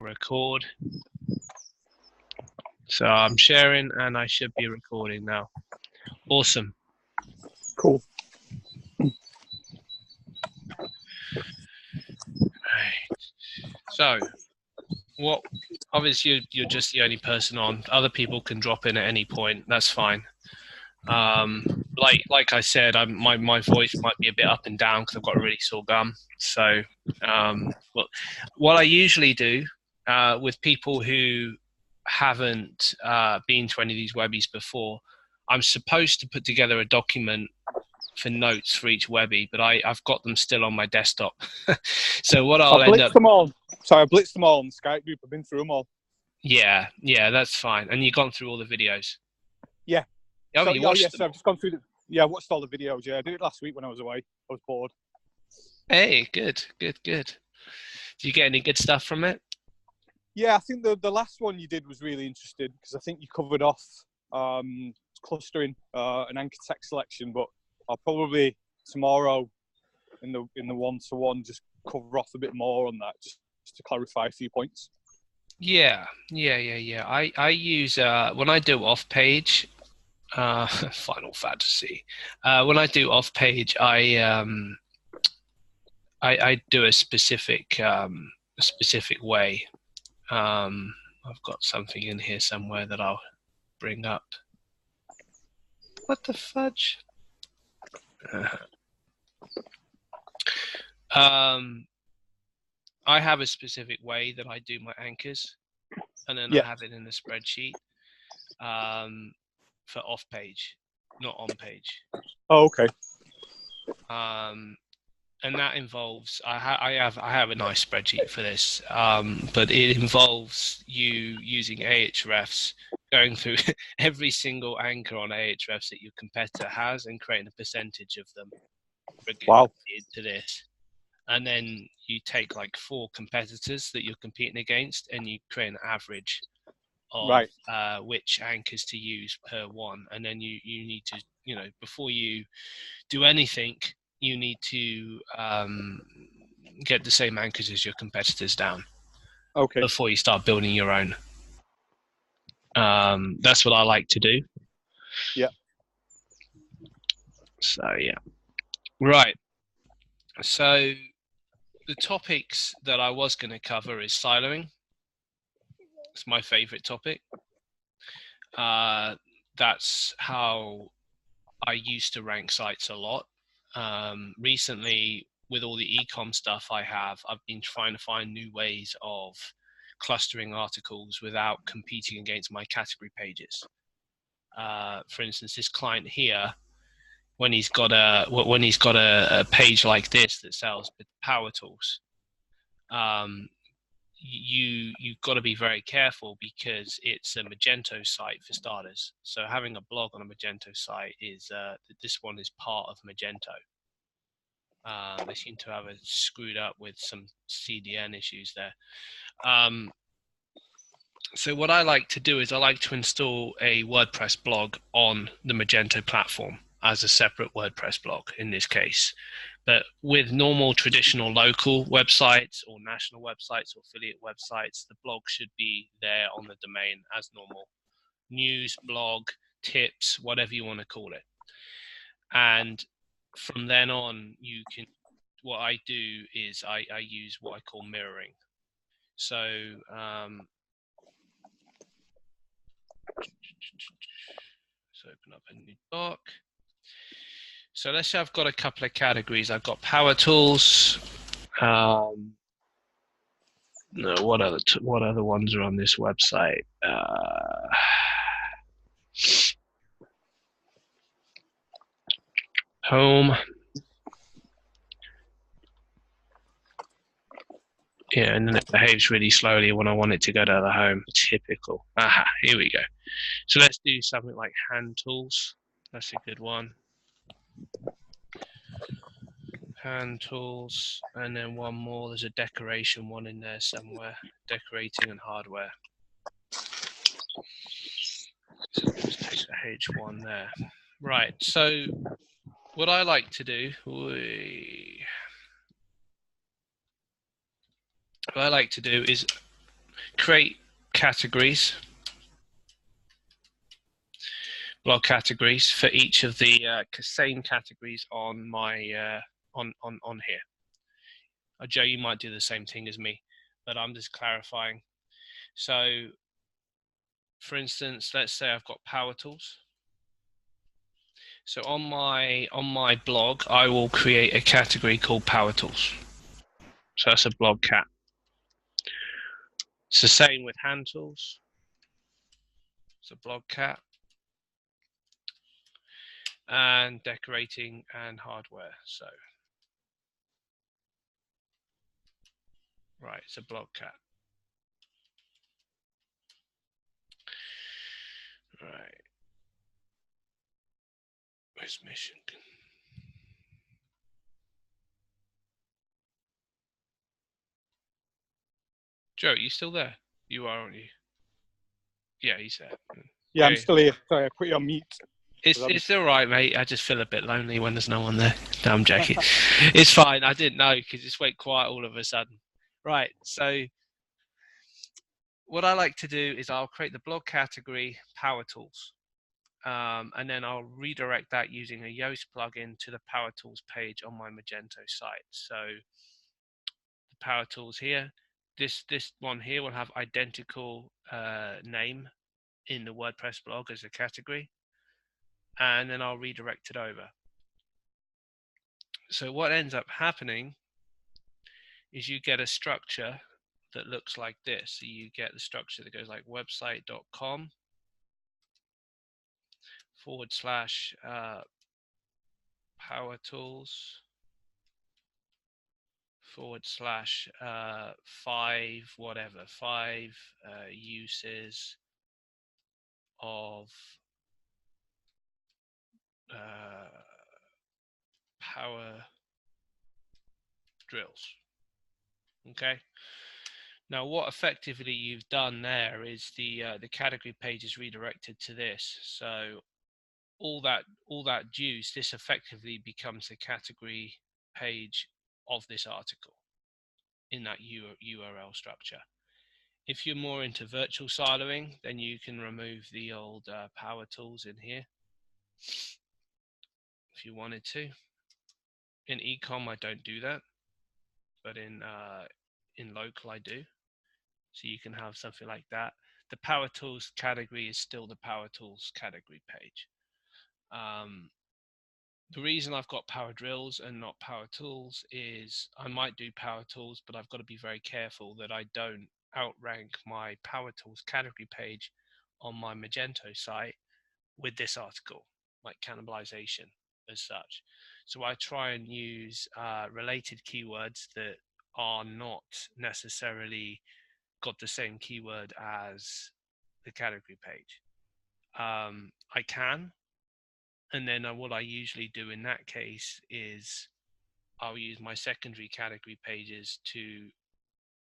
Record. So I'm sharing and I should be recording now. Awesome. Cool. Right. So obviously you're just the only person on. Other people can drop in at any point. That's fine. Like I said, my voice might be a bit up and down because I've got a really sore gum. So what I usually do with people who haven't been to any of these webbies before, I'm supposed to put together a document for notes for each webby, but I've got them still on my desktop. So what I'll end up... them all. Sorry, I blitzed them all on the Skype group. I've been through them all. Yeah, that's fine. And you've gone through all the videos? Yeah. Oh, you watched them? So I've just gone through I watched all the videos. Yeah, I did it last week when I was away. I was bored. Hey, good. Did you get any good stuff from it? Yeah, I think the last one you did was really interesting because I think you covered off clustering and anchor text selection, but I'll probably tomorrow in the one-to-one just cover off a bit more on that, just to clarify a few points. Yeah. I use when I do off page, Final Fantasy. When I do off page, I do a specific way. I've got something in here somewhere that I'll bring up. What the fudge? I have a specific way that I do my anchors, and then I have it in the spreadsheet for off page, not on page. Oh, okay. And that involves I have a nice spreadsheet for this, but it involves you using Ahrefs, going through every single anchor on Ahrefs that your competitor has and creating a percentage of them. Wow. To this, and then you take like 4 competitors that you're competing against, and you create an average of which anchors to use per one, and then you need to, before you do anything, you need to get the same anchors as your competitors down. Okay. Before you start building your own. That's what I like to do. Yeah. So yeah. Right. So the topics that I was going to cover is siloing. It's my favorite topic. That's how I used to rank sites a lot. Recently, with all the ecom stuff I've been trying to find new ways of clustering articles without competing against my category pages. For instance, this client here, when he's got a page like this that sells power tools, you've got to be very careful because it's a Magento site for starters. So having a blog on a Magento site is this one is part of Magento. They seem to have it screwed up with some CDN issues there. So what I like to do is I like to install a WordPress blog on the Magento platform as a separate WordPress blog in this case. But with normal traditional local websites or national websites or affiliate websites, the blog should be there on the domain as normal. News, blog, tips, whatever you want to call it. And from then on, what I do is I use what I call mirroring. So let's open up a new doc. So let's say I've got a couple of categories. I've got power tools. No, what other ones are on this website? Home. Yeah, and then it behaves really slowly when I want it to go to the home. Typical. Aha, here we go. So let's do something like hand tools. That's a good one. Hand tools, and then one more. There's a decoration one in there somewhere. Decorating and hardware. So let's take the H1 there. Right, so what I like to do, is create categories, blog categories for each of the same categories on my on here. Joe, you might do the same thing as me, but I'm just clarifying. So, for instance, let's say I've got power tools. So on my blog, I will create a category called power tools. So that's a blog cat. It's the same with hand tools. It's a blog cat. And decorating and hardware. So, right, it's a blog cat. Right. Where's mission? Joe, you still there? You are, aren't you? Yeah, he's there. Yeah, I'm still here. Sorry, I put you on mute. It's all right, mate. I just feel a bit lonely when there's no one there. No, I'm joking. It's fine. I didn't know because it's went quiet all of a sudden. Right. So what I like to do is I'll create the blog category power tools. And then I'll redirect that using a Yoast plugin to the Power Tools page on my Magento site. So the Power Tools here, this one here will have identical name in the WordPress blog as a category, and then I'll redirect it over. So what ends up happening is you get a structure that looks like this. So you get the structure that goes like website.com / power tools / five uses of power drills. Okay. Now, what effectively you've done there is the category page is redirected to this. So all that juice, this effectively becomes the category page of this article in that URL structure. If you're more into virtual siloing, then you can remove the old power tools in here if you wanted to. In ecom, I don't do that, but in local, I do. So you can have something like that. The power tools category is still the power tools category page. The reason I've got power drills and not power tools is I might do power tools, but I've got to be very careful that I don't outrank my power tools category page on my Magento site with this article, like cannibalization as such. So I try and use related keywords that are not necessarily got the same keyword as the category page. I can. And then what I usually do in that case is I'll use my secondary category pages to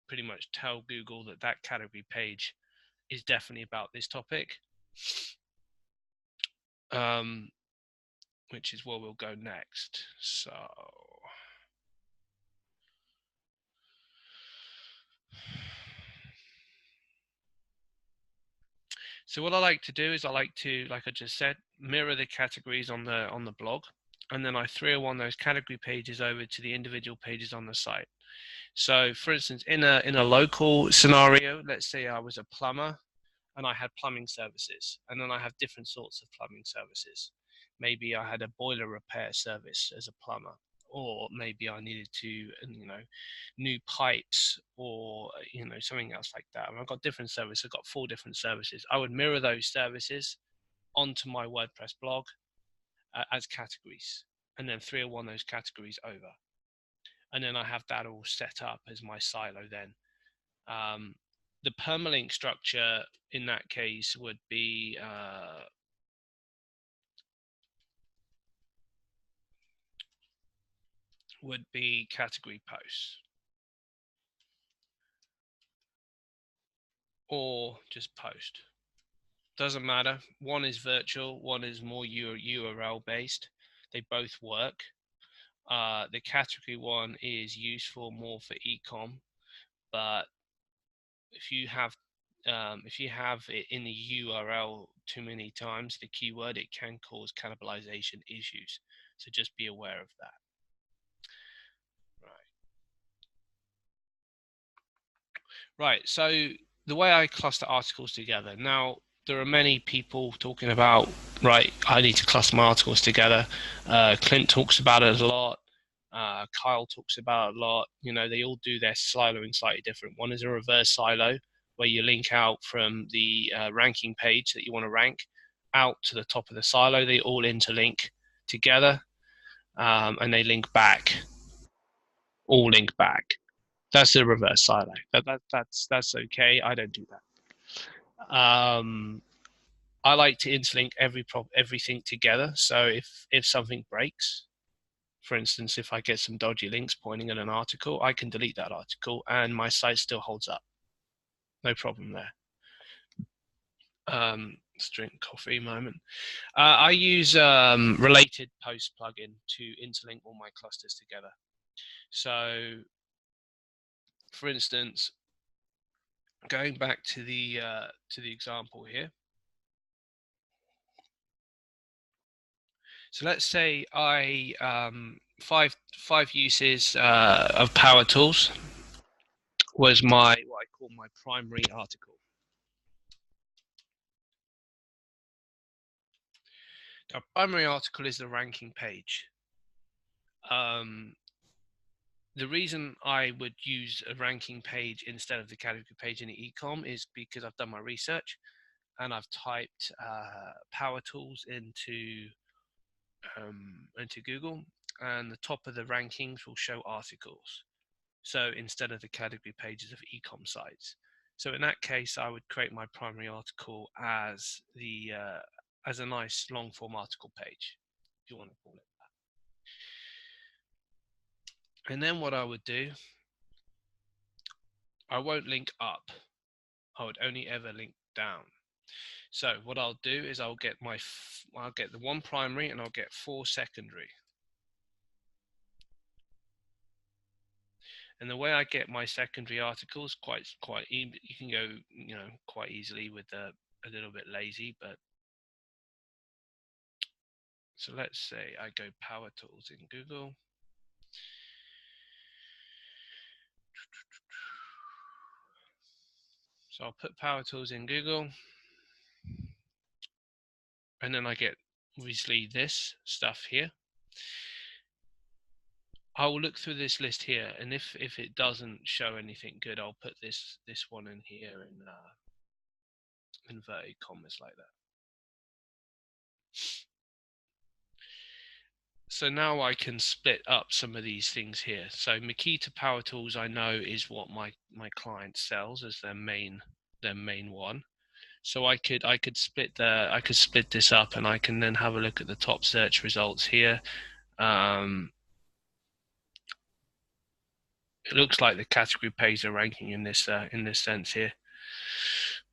pretty much tell Google that that category page is definitely about this topic, which is where we'll go next. So what I like to do is I like to, like I just said, mirror the categories on the blog, and then I 301 those category pages over to the individual pages on the site. So for instance, in a local scenario, let's say I was a plumber and I had plumbing services, and then I have different sorts of plumbing services. Maybe I had a boiler repair service as a plumber, or maybe I needed to, new pipes, or something else like that. And I've got different services. I've got 4 different services. I would mirror those services onto my WordPress blog as categories, and then 301 those categories over. And then I have that all set up as my silo then. The permalink structure in that case would be category posts, or just post. Doesn't matter. One is virtual, one is more URL based. They both work. The category one is useful more for ecom, but if you have it in the URL too many times, the keyword, it can cause cannibalization issues. So just be aware of that. Right. So the way I cluster articles together now, there are many people talking about, right, I need to cluster my articles together. Clint talks about it a lot. Kyle talks about it a lot. You know, they all do their siloing slightly different. One is a reverse silo, where you link out from the ranking page that you want to rank out to the top of the silo. They all interlink together, and they link back, all link back. That's the reverse silo. That's okay. I don't do that. I like to interlink everything together. So if something breaks, for instance, if I get some dodgy links pointing at an article, I can delete that article and my site still holds up. No problem there. Let's drink coffee moment. I use related post plugin to interlink all my clusters together. So, for instance, going back to the example here. So let's say I five uses of power tools was my what I call my primary article. Now, primary article is the ranking page. The reason I would use a ranking page instead of the category page in the ecom is because I've done my research and I've typed power tools into Google, and the top of the rankings will show articles. So instead of the category pages of ecom sites. So in that case, I would create my primary article as the as a nice long form article page, if you want to call it that. And then what I would do, I won't link up. I would only ever link down. So what I'll do is I'll get the one primary and I'll get 4 secondary. And the way I get my secondary articles you can go quite easily with a little bit lazy, but so let's say I go power tools in Google. So I'll put power tools in Google, and then I get obviously this stuff here. I will look through this list here, and if it doesn't show anything good, I'll put this one in here in inverted commas like that. So now I can split up some of these things here. So Makita Power Tools I know is what my client sells as their main one. So I could split this up, and I can then have a look at the top search results here. It looks like the category page are ranking in this sense here,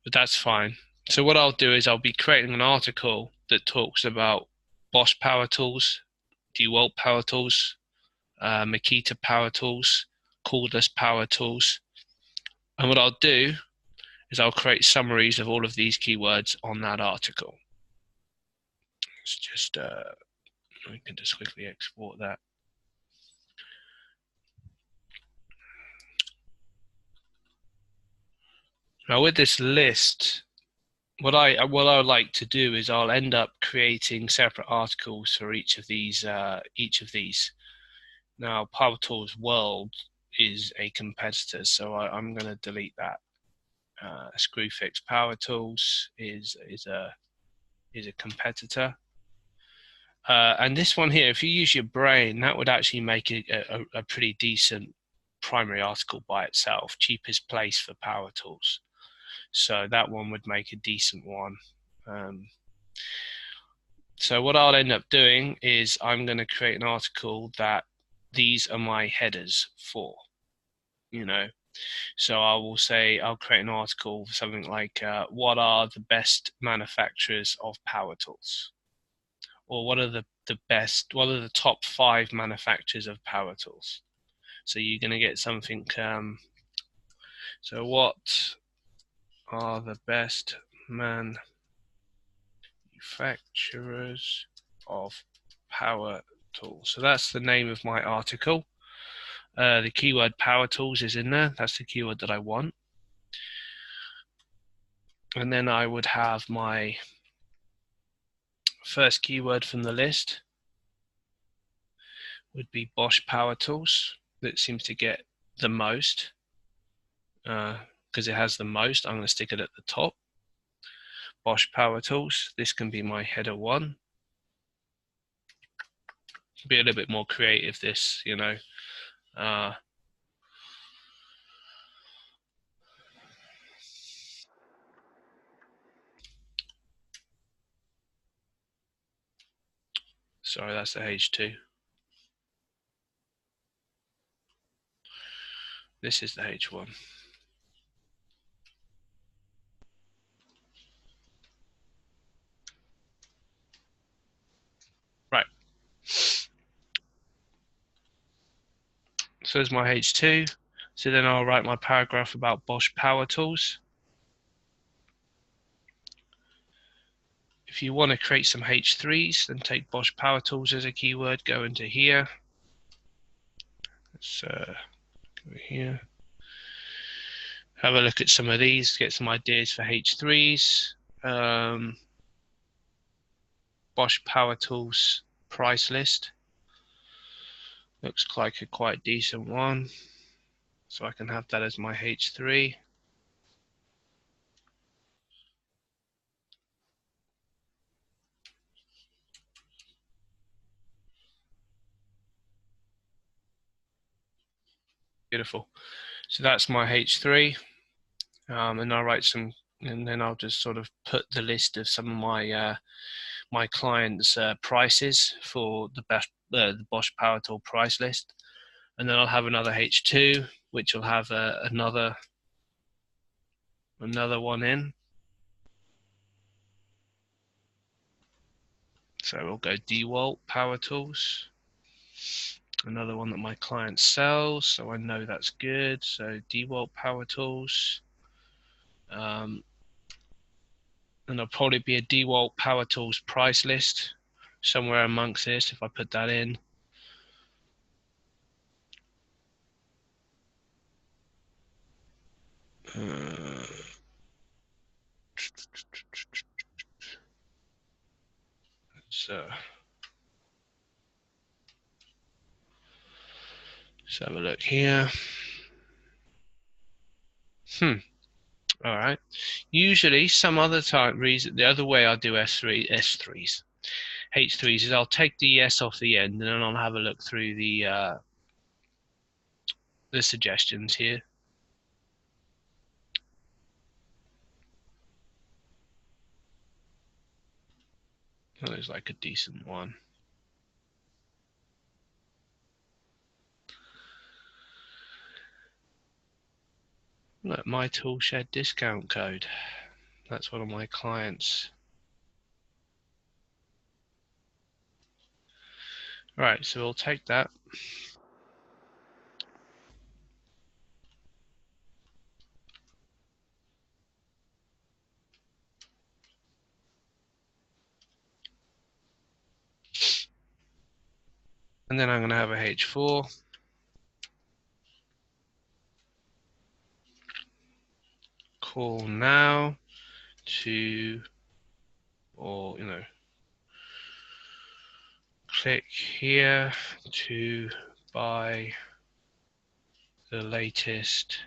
but that's fine. So what I'll do is I'll be creating an article that talks about Bosch Power Tools, DeWalt Power Tools, Makita Power Tools, Cordless Power Tools, and what I'll do is I'll create summaries of all of these keywords on that article. It's just we can just quickly export that. Now with this list, what I like to do is I'll end up creating separate articles for each of these. Now, Power Tools World is a competitor, so I'm going to delete that. Screwfix Power Tools is a competitor. And this one here, if you use your brain, that would actually make it a pretty decent primary article by itself. Cheapest place for power tools. So that one would make a decent one. So what I'll end up doing is I'm going to create an article that these are my headers for, So I will say I'll create an article for something like what are the best manufacturers of power tools? Or what are the top 5 manufacturers of power tools? So you're going to get something. So what are the best manufacturers of power tools. So that's the name of my article. The keyword power tools is in there. That's the keyword that I want. And then I would have my first keyword from the list would be Bosch power tools. That seems to get the most because it has the most. I'm going to stick it at the top. Bosch power tools. This can be my header one. Be a little bit more creative. This, you know. Sorry, that's the H2. This is the H1. Right. So there's my H2. So then I'll write my paragraph about Bosch power tools. If you want to create some H3s, then take Bosch power tools as a keyword, go into here. Let's go here. Have a look at some of these, get some ideas for H3s. Bosch power tools price list. Looks like a quite decent one. So I can have that as my H3. Beautiful. So that's my H3. And I'll write some, and then I'll just sort of put the list of some of my my clients' prices for the Bosch power tool price list, and then I'll have another H2, which will have another one in. So we'll go DeWalt power tools, another one that my client sells, so I know that's good. So DeWalt power tools. And there'll probably be a DeWalt power tools price list somewhere amongst this if I put that in. So let's have a look here. All right. Usually, some other the other way I do S3s, H3s is I'll take the S off the end, and then I'll have a look through the suggestions here. Oh, there's like a decent one. Look, my toolshed discount code. That's one of my clients. Right, so we'll take that. And then I'm going to have a H4. Call now to, or, you know, click here to buy the latest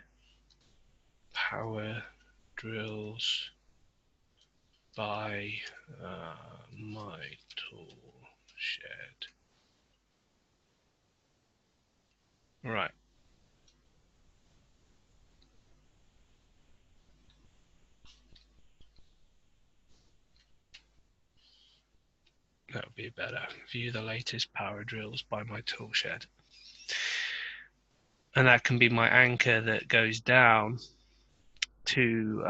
power drills by my tool shed. Right. That would be better. View the latest power drills by my tool shed. And that can be my anchor that goes down to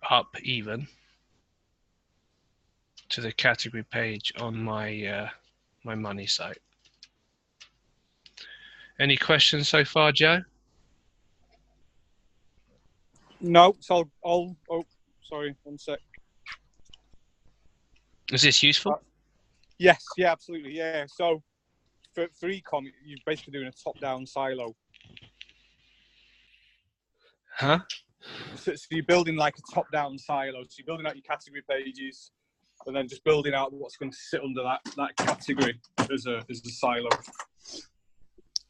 up even to the category page on my my money site. Any questions so far, Joe? No, it's all. Oh, sorry, one sec. Is this useful? Yes, yeah, absolutely, yeah. So for ecom, you're basically doing a top-down silo. Huh? So you're building like a top-down silo. So you're building out your category pages, and then just building out what's going to sit under that category as a silo.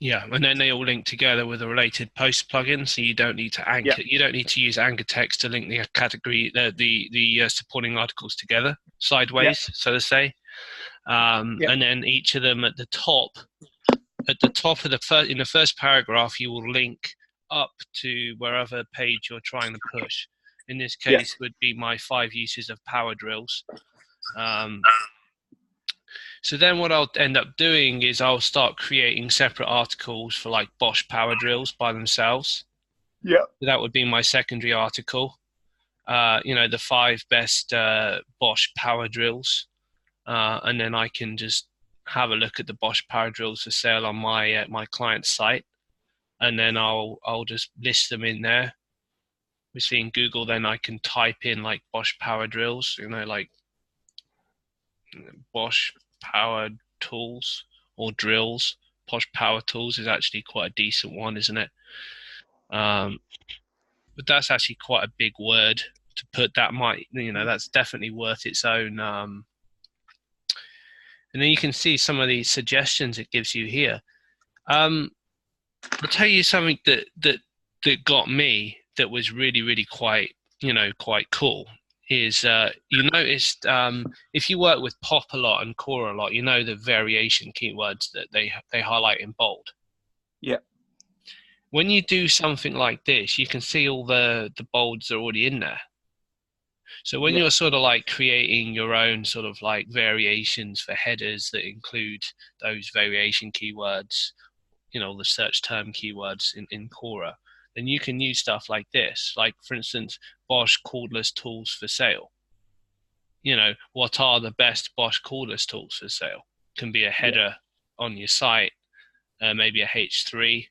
Yeah, and then they all link together with a related post plugin, so you don't need to anchor. Yeah. You don't need to use anchor text to link the category, the supporting articles together sideways, so to say. And then each of them at the top of in the first paragraph, you will link up to wherever page you're trying to push. In this case, would be my 5 uses of power drills. So then what I'll end up doing is I'll start creating separate articles for like Bosch power drills by themselves. Yeah. So that would be my secondary article. The 5 best Bosch power drills. And then I can just have a look at the Bosch power drills for sale on my my client's site. And then I'll just list them in there. Obviously in Google, then I can type in like Bosch power drills, like Bosch power tools or drills. Bosch power tools is actually quite a decent one, isn't it? But that's actually quite a big word to put. That's definitely worth its own. And then you can see some of the suggestions it gives you here. I'll tell you something that got me that was really, really quite cool is you noticed if you work with pop a lot and core a lot, the variation keywords that they highlight in bold. Yeah. When you do something like this, you can see all the bolds are already in there. So when you're sort of like creating your own sort of like variations for headers that include those variation keywords, the search term keywords in Quora, then you can use stuff like this. Like, for instance, Bosch cordless tools for sale. What are the best Bosch cordless tools for sale? Can be a header on your site, maybe a H3,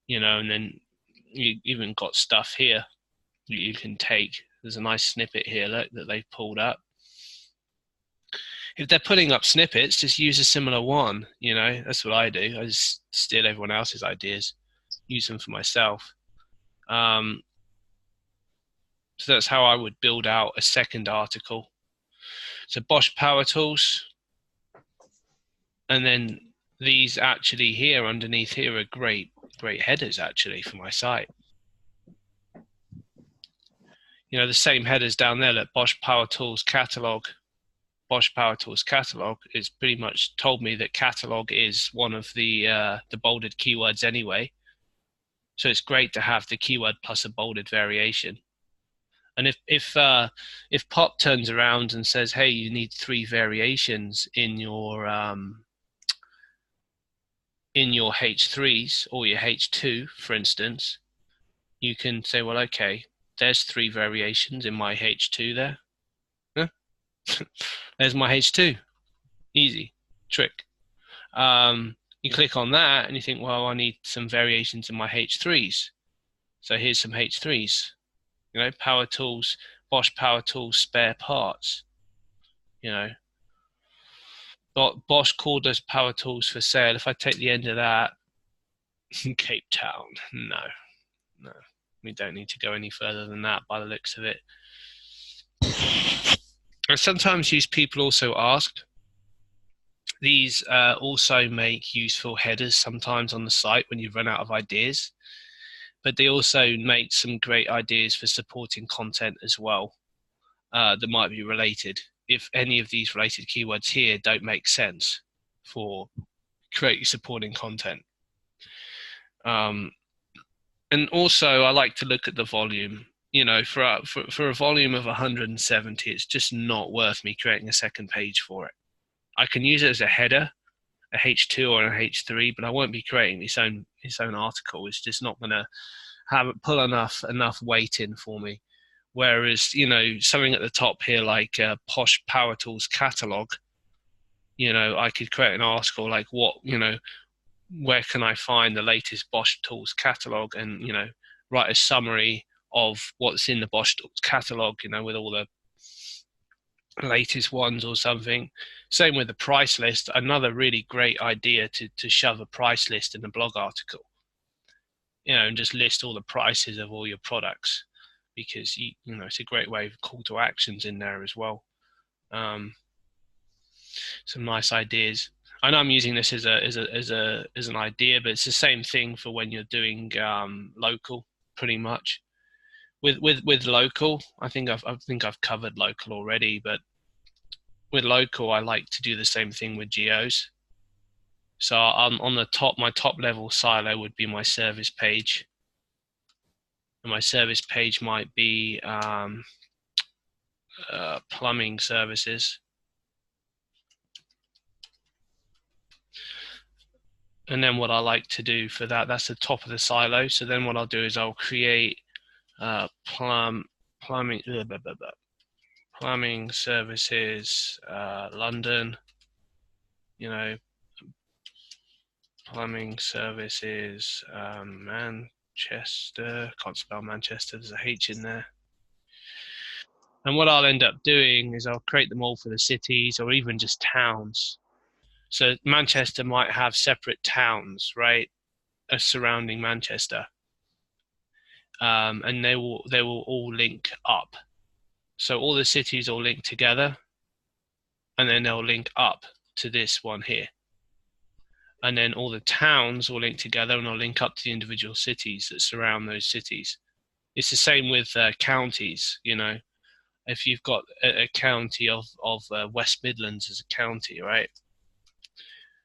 and then you even got stuff here that you can take. There's a nice snippet here that they've pulled up. If they're putting up snippets, just use a similar one. That's what I do. I just steal everyone else's ideas, use them for myself. So that's how I would build out a second article. So Bosch power tools, and then these actually here underneath here are great headers actually for my site. The same headers down there, that Bosch power tools catalog. Bosch power tools catalog is pretty much told me that catalog is one of the bolded keywords anyway. So it's great to have the keyword plus a bolded variation. And if Pop turns around and says, "Hey, you need 3 variations in your H3s or your H2, for instance," you can say, "Well, okay, there's 3 variations in my H2 there. Huh? There's my H2. Easy trick." You click on that and you think, "Well, I need some variations in my H3s. So here's some H3s. Power tools, Bosch power tools, spare parts. Bosch cordless power tools for sale." If I take the end of that, Cape Town, no, we don't need to go any further than that by the looks of it. I sometimes use people also ask. These also make useful headers sometimes on the site when you run out of ideas, but they also make some great ideas for supporting content as well that might be related. If any of these related keywords here don't make sense for creating supporting content. And also I like to look at the volume. For a volume of 170, it's just not worth me creating a second page for it. I can use it as a header, a H2 or a H3, but I won't be creating its own article. It's just not going to pull enough weight in for me. Whereas, something at the top here like Bosch Power Tools catalog, I could create an article like where can I find the latest Bosch Tools catalog, and, write a summary of what's in the Bosch catalog, with all the latest ones or something. Same with the price list. Another really great idea to shove a price list in a blog article, and just list all the prices of all your products, because it's a great way of call to actions in there as well. Some nice ideas. I know I'm using this as an idea, but it's the same thing for when you're doing local, pretty much. With local, I think I've covered local already, but with local, I like to do the same thing with geos. So on the top, my top level silo would be my service page, and my service page might be plumbing services. And then what I like to do for that's the top of the silo. So then what I'll do is I'll create plumbing services London, plumbing services Manchester. Can't spell Manchester, there's a H in there. And what I'll end up doing is I'll create them all for the cities or even just towns. So Manchester might have separate towns, right, surrounding Manchester, and they will all link up. So all the cities all link together, and then they'll link up to this one here. And then all the towns will link together, and they'll link up to the individual cities that surround those cities. It's the same with counties. If you've got a county of West Midlands as a county, right?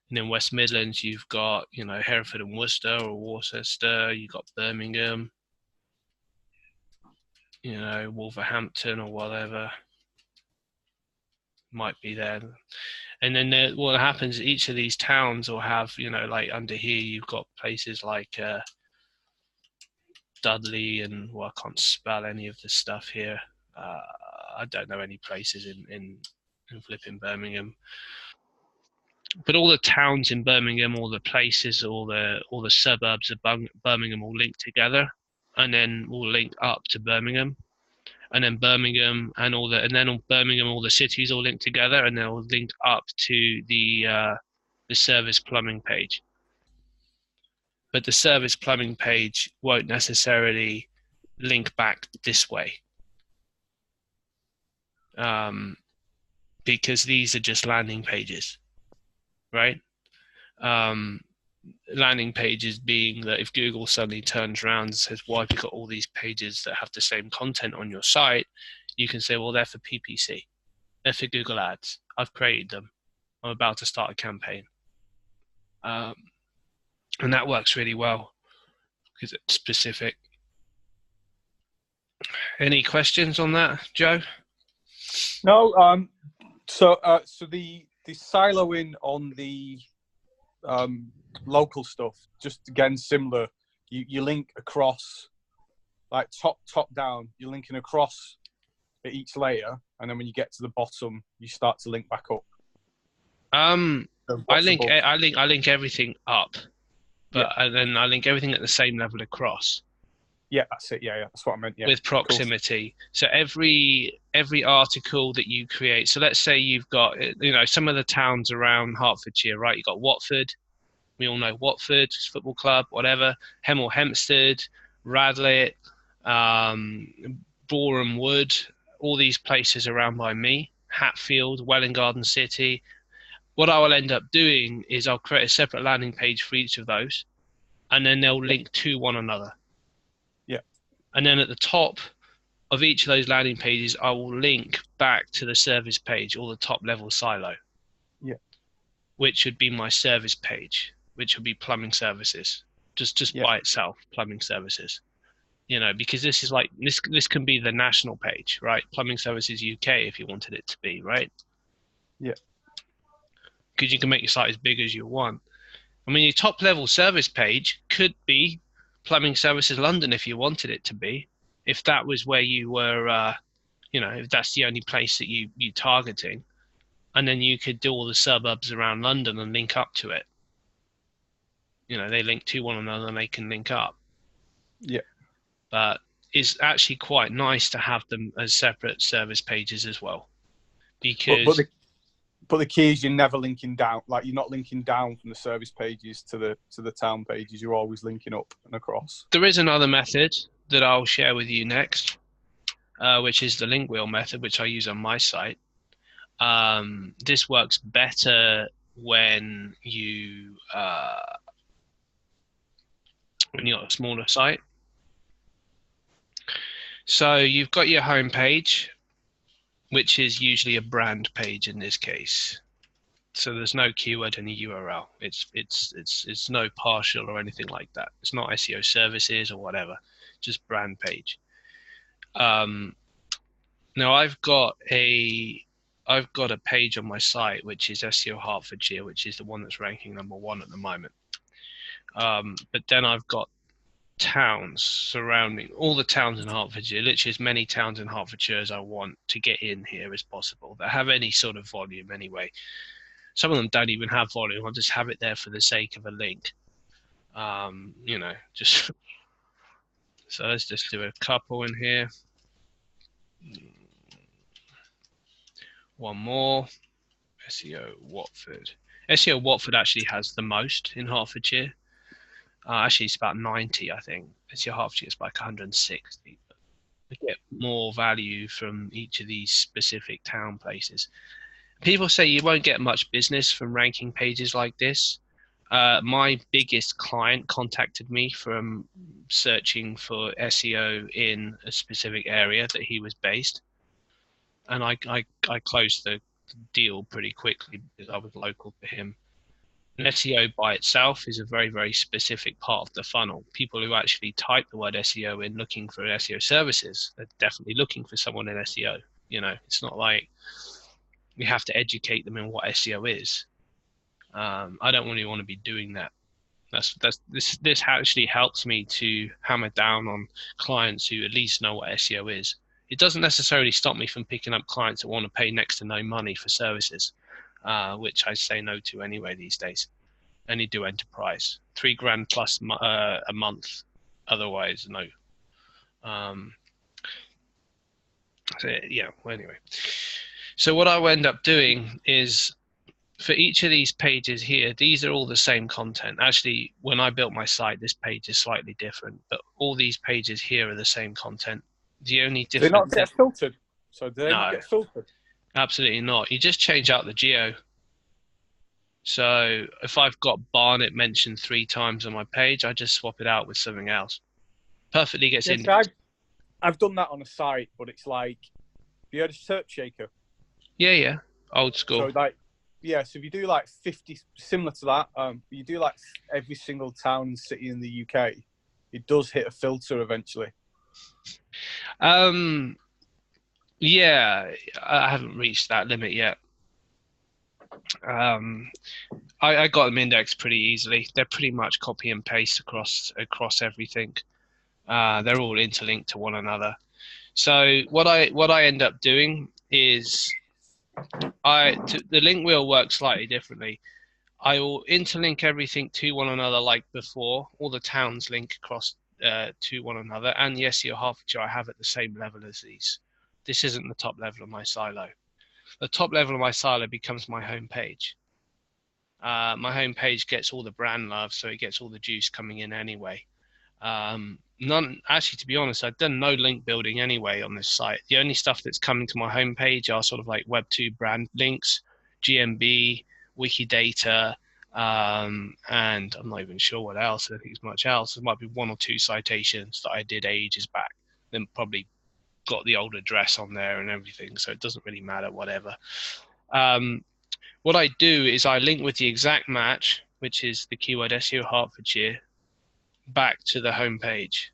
And in West Midlands, you've got, Hereford and Worcester or Worcester, you've got Birmingham, Wolverhampton or whatever might be there. And then what happens, each of these towns will have, like under here, you've got places like Dudley and, I can't spell any of the stuff here. I don't know any places in flipping Birmingham. But all the towns in Birmingham, all the places, all the suburbs of Birmingham will link together, and then will link up to Birmingham, and then Birmingham Birmingham, all the cities all link together, and they'll link up to the service plumbing page. But the service plumbing page won't necessarily link back this way, because these are just landing pages. Right? Landing pages being that if Google suddenly turns around and says, why have you got all these pages that have the same content on your site? You can say, well, they're for PPC. They're for Google Ads. I've created them. I'm about to start a campaign. And that works really well because it's specific. Any questions on that, Joe? No. So the siloing on the local stuff, just again similar. You link across, like top down. You're linking across at each layer, and then when you get to the bottom, you start to link back up. I link everything up, but and then I link everything at the same level across. Yeah, that's it. Yeah, that's what I meant. Yeah, with proximity. Cool. So every article that you create. So let's say you've got, some of the towns around Hertfordshire, right? You've got Watford. We all know Watford Football Club, whatever. Hemel Hempstead, Radlett, Boreham Wood, all these places around by me. Hatfield, Welwyn Garden City. What I will end up doing is I'll create a separate landing page for each of those, and then they'll link to one another. And then at the top of each of those landing pages, I will link back to the service page or the top level silo. Yeah. Which would be my service page, which would be plumbing services, just by itself, plumbing services. Because this is like this can be the national page, right? Plumbing Services UK if you wanted it to be, right? Yeah. Because you can make your site as big as you want. I mean, your top level service page could be Plumbing Services London if you wanted it to be, if that was where you were, if that's the only place that you're targeting, and then you could do all the suburbs around London and link up to it. They link to one another and they can link up. Yeah. But it's actually quite nice to have them as separate service pages as well, But because the key is you're never linking down. Like you're not linking down from the service pages to the town pages. You're always linking up and across. there is another method that I'll share with you next, which is the link wheel method, which I use on my site. This works better when you when you're a smaller site. So you've got your home page, which is usually a brand page in this case. So there's no keyword in the URL. It's no partial or anything like that. It's not SEO services or whatever, just brand page. Now I've got a page on my site which is SEO Hertfordshire, which is the one that's ranking #1 at the moment. But then I've got towns surrounding all the towns in Hertfordshire, literally as many towns in Hertfordshire as I want to get in here as possible that have any sort of volume anyway. Some of them don't even have volume. I'll just have it there for the sake of a link. Just so let's just do a couple in here. One more. SEO Watford. SEO Watford actually has the most in Hertfordshire. Actually, it's about 90, I think. SEO Hertfordshire is like 160. We get more value from each of these specific town places. People say you won't get much business from ranking pages like this. My biggest client contacted me from searching for SEO in a specific area that he was based, and I closed the deal pretty quickly because I was local to him. And SEO by itself is a very, very specific part of the funnel. People who actually type the word SEO in looking for SEO services, they're definitely looking for someone in SEO. It's not like we have to educate them in what SEO is. I don't really want to be doing that. This actually helps me to hammer down on clients who at least know what SEO is. It doesn't necessarily stop me from picking up clients that want to pay next to no money for services, which I say no to anyway these days. Only do enterprise, $3,000 plus a month. Otherwise, no. Well, anyway. So what I will end up doing is for each of these pages here, these are all the same content. Actually, when I built my site, this page is slightly different, but all these pages here are the same content. The only difference... They not get filtered? So do they not No, get filtered? absolutely not. You just change out the geo. So if I've got Barnet mentioned 3 times on my page, I just swap it out with something else. Perfectly gets in. I've done that on a site, but it's like, you heard of Search Shaker? Yeah. Old school. So so if you do like 50, similar to that, you do like every single town and city in the UK, it does hit a filter eventually. Yeah, I haven't reached that limit yet. I got them indexed pretty easily. They're pretty much copy and paste across everything. They're all interlinked to one another. So what I end up doing is the link wheel works slightly differently. I will interlink everything to one another like before. All the towns link across to one another, and the SEO Hertfordshire I have at the same level as these. This isn't the top level of my silo. The top level of my silo becomes my home page. My home page gets all the brand love, so it gets all the juice coming in anyway. Actually, to be honest, I've done no link building anyway on this site. The only stuff that's coming to my homepage are sort of like Web2 brand links, GMB, Wikidata, and I'm not even sure what else. I think it's much else. There might be 1 or 2 citations that I did ages back. Then probably got the old address on there and everything, so it doesn't really matter, whatever. What I do is I link with the exact match, which is the keyword SEO Hertfordshire, back to the home page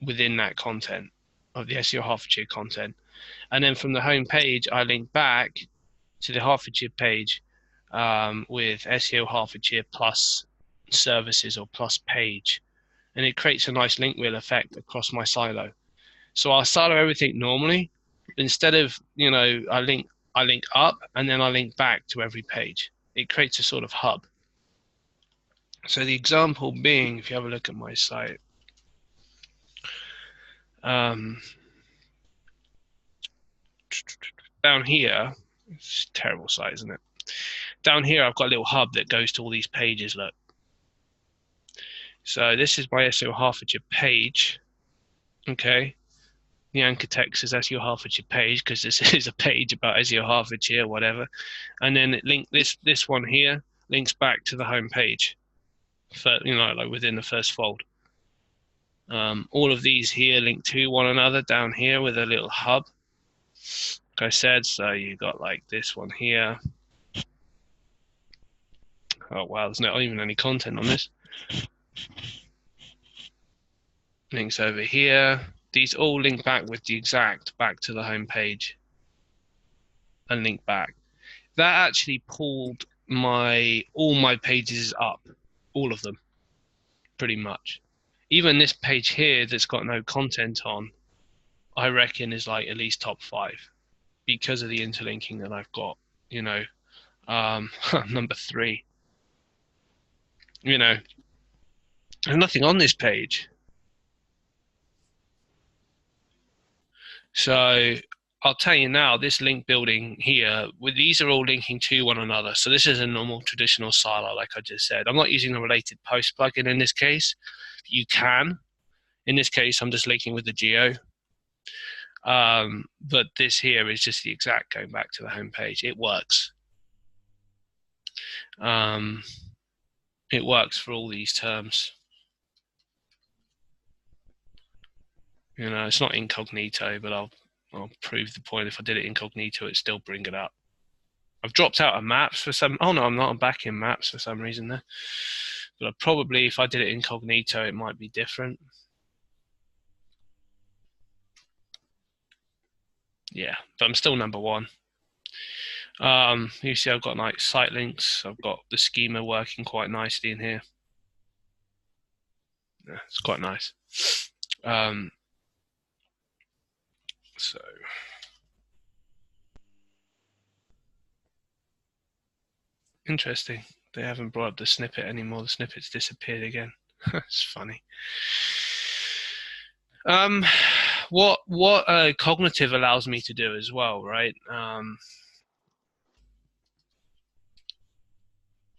within that content of the SEO Hertfordshire content. And then from the home page, I link back to the Hertfordshire page with SEO Hertfordshire plus services or plus page. And it creates a nice link wheel effect across my silo. So I'll silo everything normally. Instead of, I link up and then I link back to every page. It creates a sort of hub. So the example being, if you have a look at my site, Down here, it's a terrible site, isn't it? Down here, I've got a little hub that goes to all these pages. Look. So this is my SEO Hertfordshire page. Okay. The anchor text is SEO Hertfordshire page because this is a page about SEO Hertfordshire, whatever. And then this one here links back to the home page, for, like within the first fold. All of these here link to one another down here with a little hub, like I said. So you got like this one here. Oh wow, there's not even any content on this. Links over here. These all link back with the exact back to the home page and link back. That actually pulled all my pages up, all of them, pretty much. Even this page here that's got no content on, I reckon is like at least top 5 because of the interlinking that I've got, number 3. There's nothing on this page. So I'll tell you now, this link building here, these are all linking to one another. So this is a normal traditional silo, like I just said. I'm not using a related post plugin in this case. You can. In this case, I'm just linking with the geo. But this here is just the exact going back to the home page. It works. It works for all these terms. It's not incognito, but I'll prove the point. If I did it incognito, it'd still bring it up. I've dropped out of maps for some. Oh no, I'm not. I'm back in maps for some reason there. But probably, if I did it incognito, it might be different. Yeah, but I'm still number 1. You see, I've got like site links. I've got the schema working quite nicely in here. Yeah, it's quite nice. So interesting. They haven't brought up the snippet anymore. The snippet's disappeared again. It's funny. What cognitive allows me to do as well, right?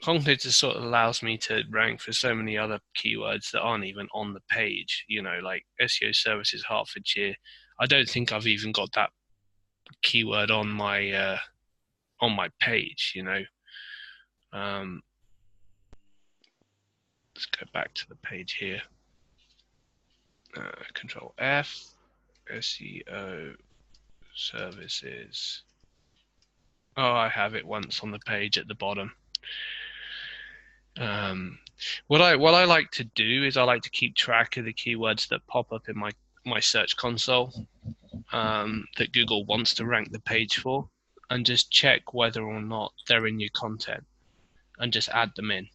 Cognitive just sort of allows me to rank for so many other keywords that aren't even on the page. Like SEO services Hertfordshire. I don't think I've even got that keyword on my page. Let's go back to the page here. Control F, SEO services. Oh, I have it once on the page at the bottom. What I like to do is I like to keep track of the keywords that pop up in my search console that Google wants to rank the page for, and just check whether or not they're in your content, and just add them in.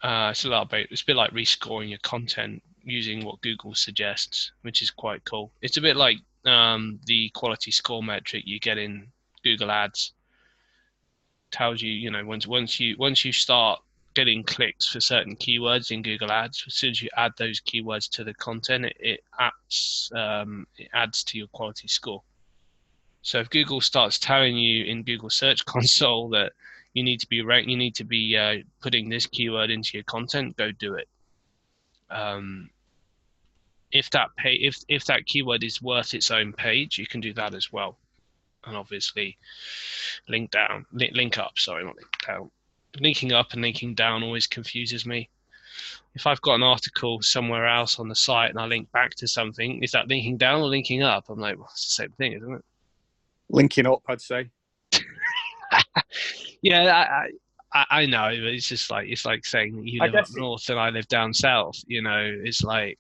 It's a bit like rescoring your content using what Google suggests, which is quite cool. It's a bit like the quality score metric you get in Google Ads. Tells you, once you start getting clicks for certain keywords in Google Ads, as soon as you add those keywords to the content, it adds to your quality score. So if Google starts telling you in Google Search Console that you need to be putting this keyword into your content, go do it. If that keyword is worth its own page, you can do that as well. And obviously, link up. Sorry, not link down. Linking up and linking down always confuses me. If I've got an article somewhere else on the site and I link back to something, is that linking down or linking up? I'm like, well, it's the same thing, isn't it? Linking up, I'd say. Yeah, I know. It's just like saying that you live up north and I live down south. It's like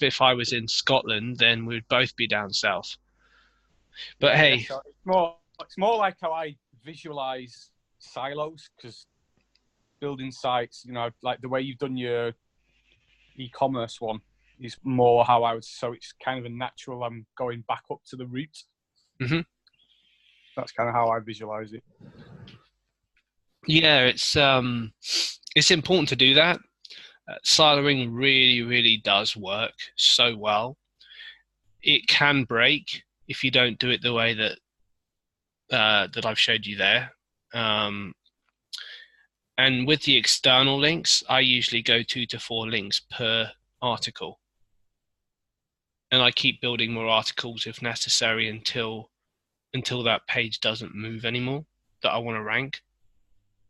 if I was in Scotland, then we'd both be down south. But hey, so it's more like how I visualize silos, because building sites, like the way you've done your e-commerce one is more how I would. So it's kind of a natural. I'm going back up to the root. Mm-hmm. That's kind of how I visualize it. Yeah, it's important to do that. Siloing really, really does work so well. It can break if you don't do it the way that that I've showed you there. Um, and with the external links, I usually go 2 to 4 links per article, and I keep building more articles if necessary until that page doesn't move anymore that I want to rank.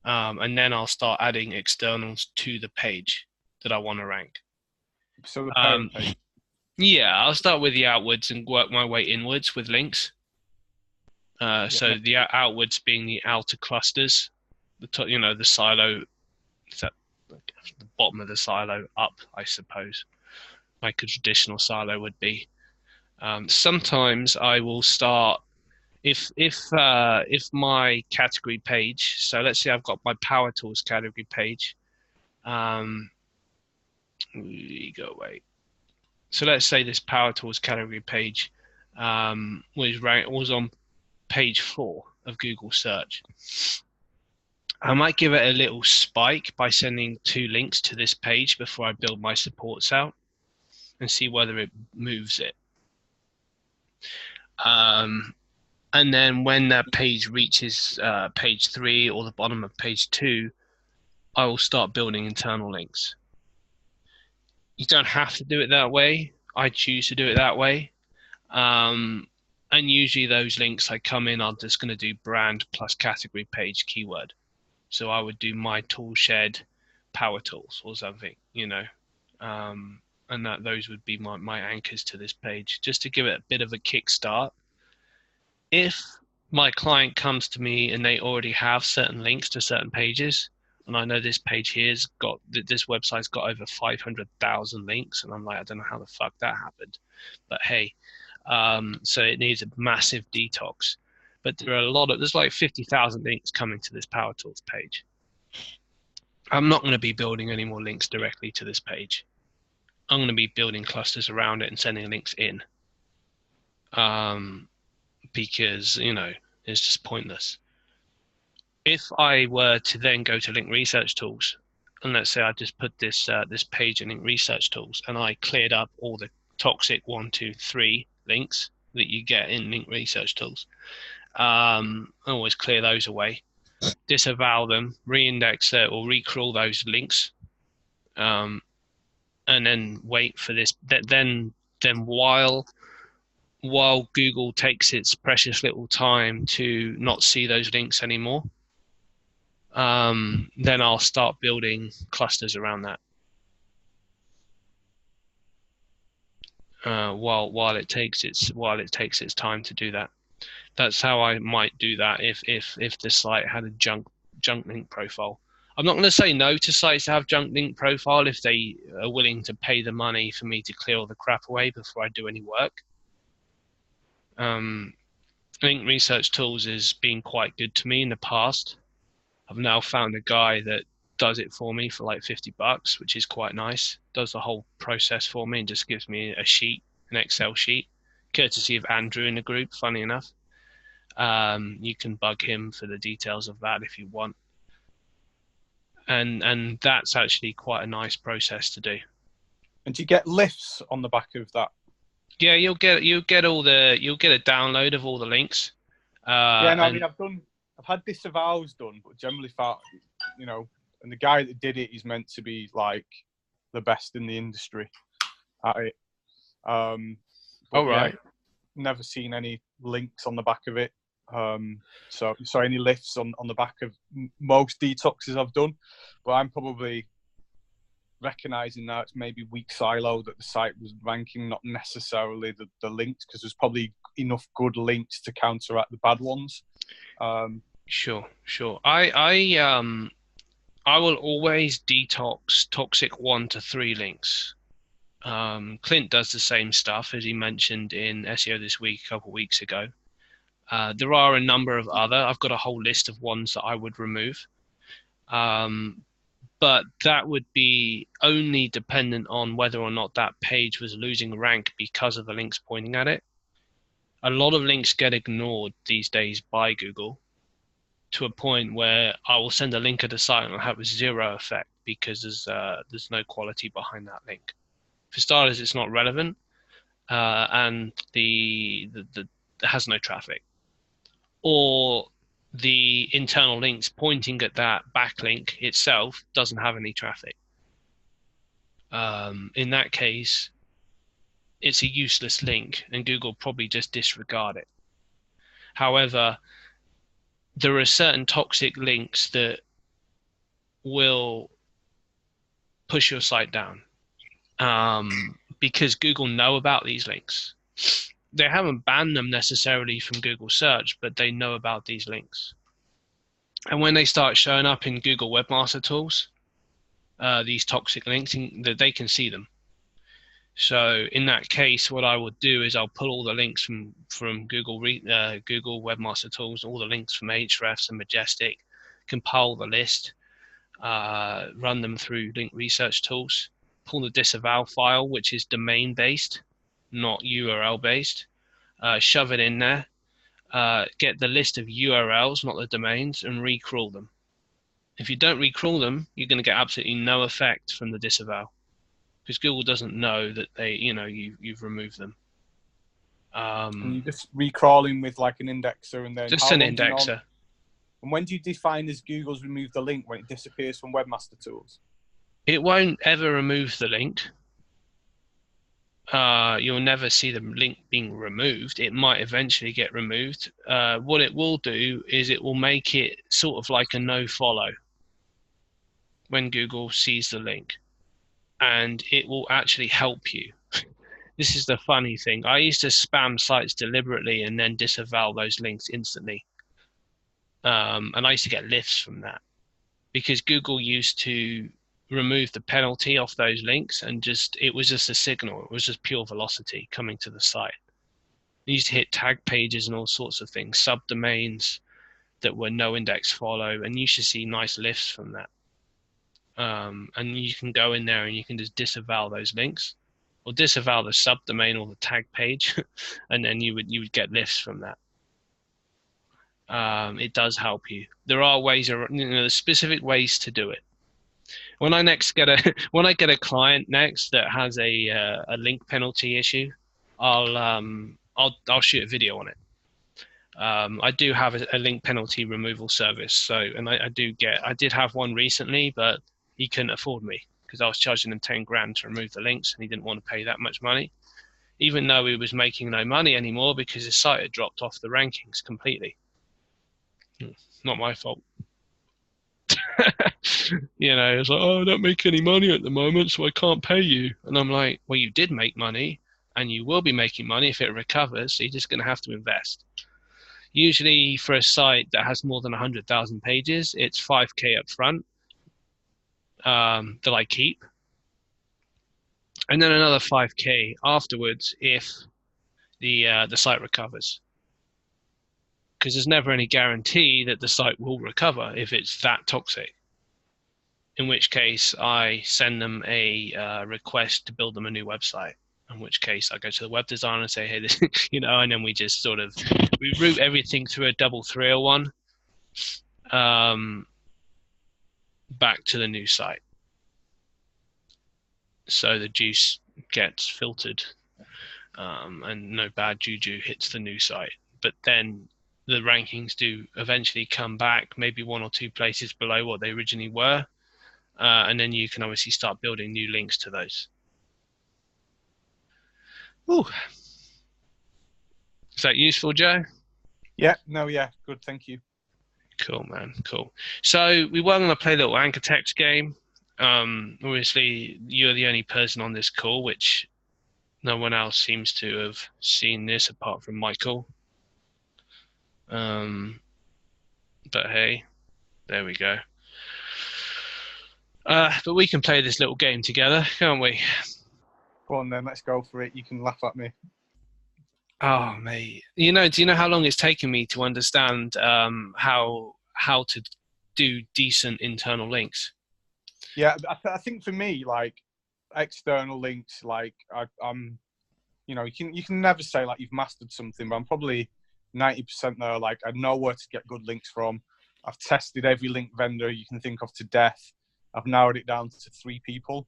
And then I'll start adding externals to the page that I want to rank. So the Um, parent page. yeah, I'll start with the outwards and work my way inwards with links. So the outwards being the outer clusters, the top, the silo, is that the bottom of the silo up, I suppose, like a traditional silo would be. Sometimes I will start if my category page. So let's say I've got my power tools category page. Go away. So let's say this power tools category page was on page 4 of Google search. I might give it a little spike by sending 2 links to this page before I build my supports out and see whether it moves it. And then when that page reaches page 3 or the bottom of page 2, I will start building internal links. You don't have to do it that way. I choose to do it that way. And usually those links I come in are just going to do brand plus category page keyword. So I would do my tool shed power tools or something, and those would be my anchors to this page, just to give it a bit of a kickstart. If my client comes to me and they already have certain links to certain pages, and I know this page here's got, this website's got over 500,000 links, and I'm like, I don't know how the fuck that happened, but hey, so it needs a massive detox. But there's like 50,000 links coming to this Power Tools page. I'm not going to be building any more links directly to this page. I'm going to be building clusters around it and sending links in. Because, it's just pointless. If I were to then go to link research tools, and let's say I just put this page in link research tools, and I cleared up all the toxic 1, 2, 3 links that you get in link research tools, I always clear those away, disavow them, re-index or recrawl those links, and then wait for this. Then while Google takes its precious little time to not see those links anymore, then I'll start building clusters around that. While it takes its time to do that. That's how I might do that if the site had a junk link profile. I'm not going to say no to sites that have junk link profile if they are willing to pay the money for me to clear all the crap away before I do any work. Link research tools has been quite good to me in the past. I've now found a guy that does it for me for like $50, which is quite nice. Does the whole process for me and just gives me a sheet, an Excel sheet, courtesy of Andrew in the group, funny enough. You can bug him for the details of that if you want. And that's actually quite a nice process to do. And do you get lifts on the back of that? Yeah, you'll get a download of all the links. I mean, I've had disavows done, but generally found, and the guy that did it is meant to be like the best in the industry at it. Right. Never seen any links on the back of it. So any lifts on the back of most detoxes I've done, but I'm probably recognizing that it's maybe weak silo that the site was ranking, not necessarily the links, because there's probably enough good links to counteract the bad ones. Sure. I will always detox toxic 1 to 3 links. Clint does the same stuff, as he mentioned in SEO This Week a couple of weeks ago. There are a number of I've got a whole list of ones that I would remove. But that would be only dependent on whether or not that page was losing rank because of the links pointing at it. A lot of links get ignored these days by Google. to a point where I will send a link at a site and it'll have a zero effect because there's no quality behind that link. For starters, it's not relevant, and the it has no traffic, or the internal links pointing at that backlink itself doesn't have any traffic. In that case, it's a useless link, and Google probably just disregard it. However, there are certain toxic links that will push your site down, because Google know about these links. They haven't banned them necessarily from Google search, but they know about these links. And when they start showing up in Google Webmaster Tools, these toxic links, that they can see them. So in that case, what I would do is I'll pull all the links from Google Webmaster Tools, all the links from Ahrefs and Majestic, compile the list, run them through link research tools, pull the disavow file, which is domain based, not URL based, shove it in there, get the list of URLs, not the domains, and recrawl them. If you don't recrawl them, you're going to get absolutely no effect from the disavow, because Google doesn't know that you've removed them. And you just recrawling with like an indexer, and then just an indexer. And when do you define as Google's removed the link, when it disappears from Webmaster Tools? It won't ever remove the link. You'll never see the link being removed. It might eventually get removed. What it will do is it will make it sort of like a no follow when Google sees the link, and it will actually help you. This is the funny thing. I used to spam sites deliberately and then disavow those links instantly. And I used to get lifts from that, because Google used to remove the penalty off those links, and it was just a signal. It was just pure velocity coming to the site. It used to hit tag pages and all sorts of things, subdomains that were no index follow, and you should see nice lifts from that. And you can go in there and you can just disavow those links, or disavow the subdomain or the tag page, and then you would get lifts from that. It does help you. There are ways, there's specific ways to do it. When I get a client next that has a link penalty issue, I'll shoot a video on it. I do have a link penalty removal service, and I did have one recently, but he couldn't afford me because I was charging him 10 grand to remove the links, and he didn't want to pay that much money, even though he was making no money anymore because his site had dropped off the rankings completely. Not my fault. It's like, oh, I don't make any money at the moment, so I can't pay you. And I'm like, well, you did make money, and you will be making money if it recovers, so you're just going to have to invest. Usually for a site that has more than 100,000 pages, it's 5K up front that I keep, and then another 5K afterwards if the site recovers. Because there's never any guarantee that the site will recover if it's that toxic. In which case, I send them a request to build them a new website. In which case, I go to the web designer and say, "Hey, this," and then we just we route everything through a double 301 back to the new site. So the juice gets filtered, and no bad juju hits the new site. But then the rankings do eventually come back, maybe one or two places below what they originally were, and then you can obviously start building new links to those. Ooh. Is that useful, Joe? Yeah, good, thank you. Cool, man, cool. So we were going to play a little anchor text game. Obviously, you're the only person on this call, which no one else seems to have seen this apart from Michael. But hey, there we go. But we can play this little game together, can't we? Go on then, let's go for it. You can laugh at me. Oh, mate. Do you know how long it's taken me to understand how to do decent internal links? Yeah, I think for me, like external links, like I'm, you can never say like you've mastered something, but I'm probably 90% there. Like I know where to get good links from. I've tested every link vendor you can think of to death. I've narrowed it down to 3 people,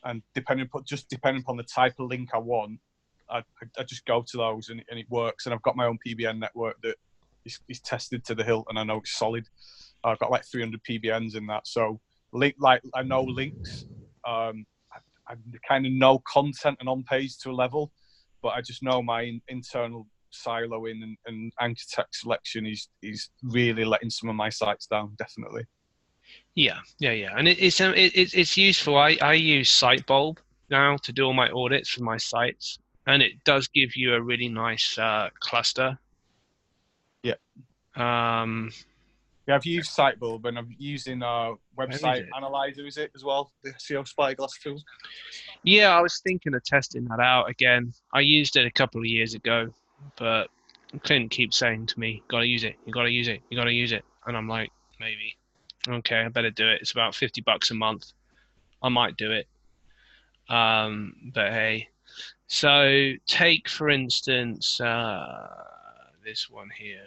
and depending upon the type of link I want, I just go to those, and it works. And I've got my own PBN network that is tested to the hilt, and I know it's solid. I've got like 300 PBNs in that, so I know links. I kind of know content and on page to a level, but I just know my internal siloing and anchor text selection is really letting some of my sites down, definitely. Yeah, and it's useful. I use Sitebulb now to do all my audits for my sites, and it does give you a really nice cluster. Yeah. Um, Yeah, I've used Sitebulb, and I'm using where is Website it? Analyzer, is it as well? The SEO Spyglass tool. Yeah, I was thinking of testing that out again. I used it a couple of years ago, but Clint keeps saying to me, "Gotta use it. You gotta use it. You gotta use it." And I'm like, maybe. Okay, I better do it. It's about $50 a month. I might do it. But hey, so take for instance this one here.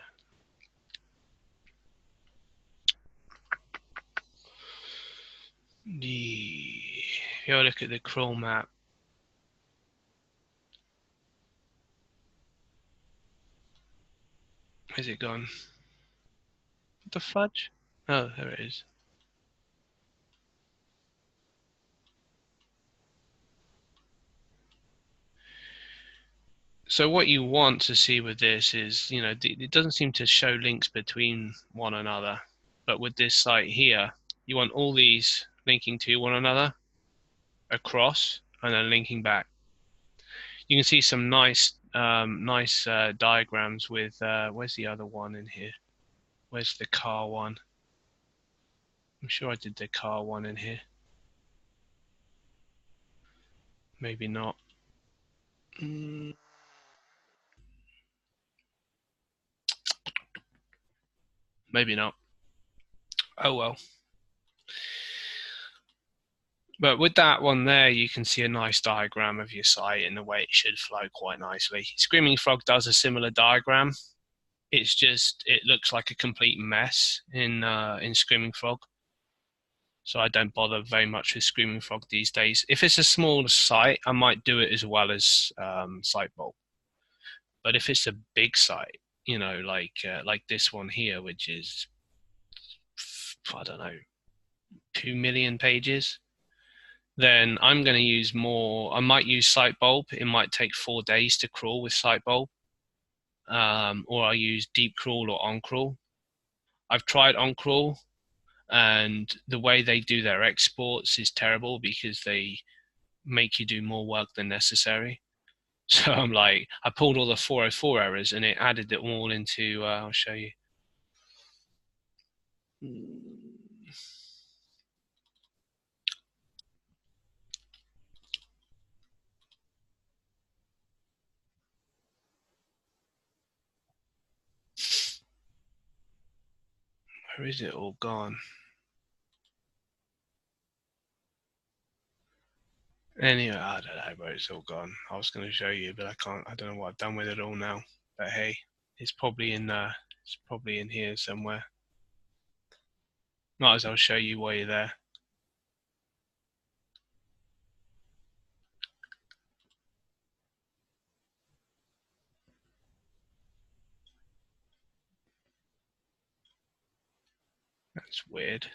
If you look at the crawl map, where's it gone? What the fudge? Oh, there it is. So what you want to see with this is, it doesn't seem to show links between one another. But with this site here, you want all these linking to one another across and then linking back. You can see some nice diagrams with, where's the other one in here? Where's the car one? I'm sure I did the car one in here. Maybe not. Maybe not. Oh well. But with that one there, you can see a nice diagram of your site and the way it should flow quite nicely. Screaming Frog does a similar diagram. It's just, it looks like a complete mess in Screaming Frog. So I don't bother very much with Screaming Frog these days. If it's a smaller site, I might do it as well as Sitebulb. But if it's a big site, like this one here, which is, I don't know, 2 million pages, then I'm going to use more. I might use Sitebulb. It might take 4 days to crawl with Sitebulb, or I use Deep Crawl or OnCrawl. I've tried OnCrawl, and the way they do their exports is terrible because they make you do more work than necessary. So I'm like, I pulled all the 404 errors and it added it all into. I'll show you. Where is it all gone? Anyway, I don't know where it's all gone. I was going to show you, but I can't. I don't know what I've done with it all now. But hey, it's probably in It's probably in here somewhere. Might as well show you while you're there. That's weird.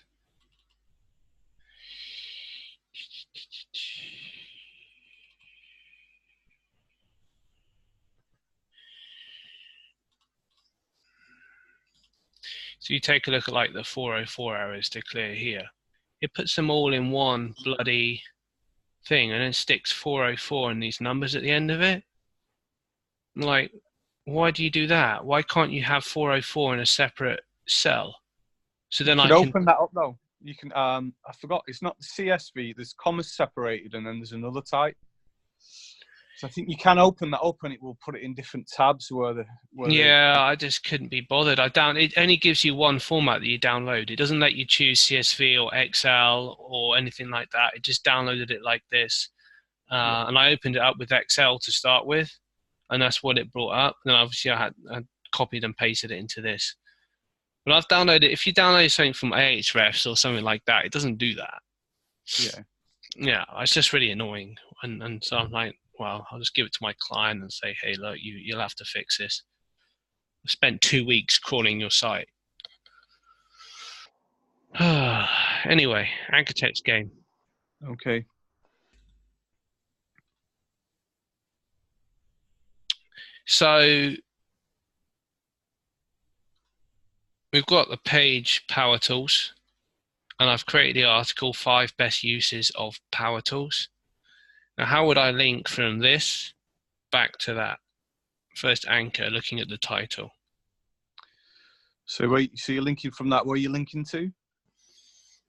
So you take a look at like the 404 errors to clear here. It puts them all in one bloody thing and then sticks 404 and these numbers at the end of it. Like, why do you do that? Why can't you have 404 in a separate cell? So then You I can can. open that up though. You can. I forgot. It's not the CSV. There's commas separated, and then there's another type. So I think you can open that up, and it will put it in different tabs Yeah, I just couldn't be bothered. It only gives you one format that you download. It doesn't let you choose CSV or Excel or anything like that. It just downloaded it like this. And I opened it up with Excel to start with, and that's what it brought up. Then obviously I copied and pasted it into this. But I've downloaded, if you download something from Ahrefs or something like that, it doesn't do that. Yeah. Yeah, it's just really annoying. And so I'm like, well, I'll just give it to my client and say, hey, look, you'll have to fix this. I spent 2 weeks crawling your site. Anyway, anchor text game. Okay. So we've got the page Power Tools, and I've created the article 5 best uses of Power Tools. Now, how would I link from this back to that? First anchor, looking at the title. So wait, so you're linking from that, where are you linking to?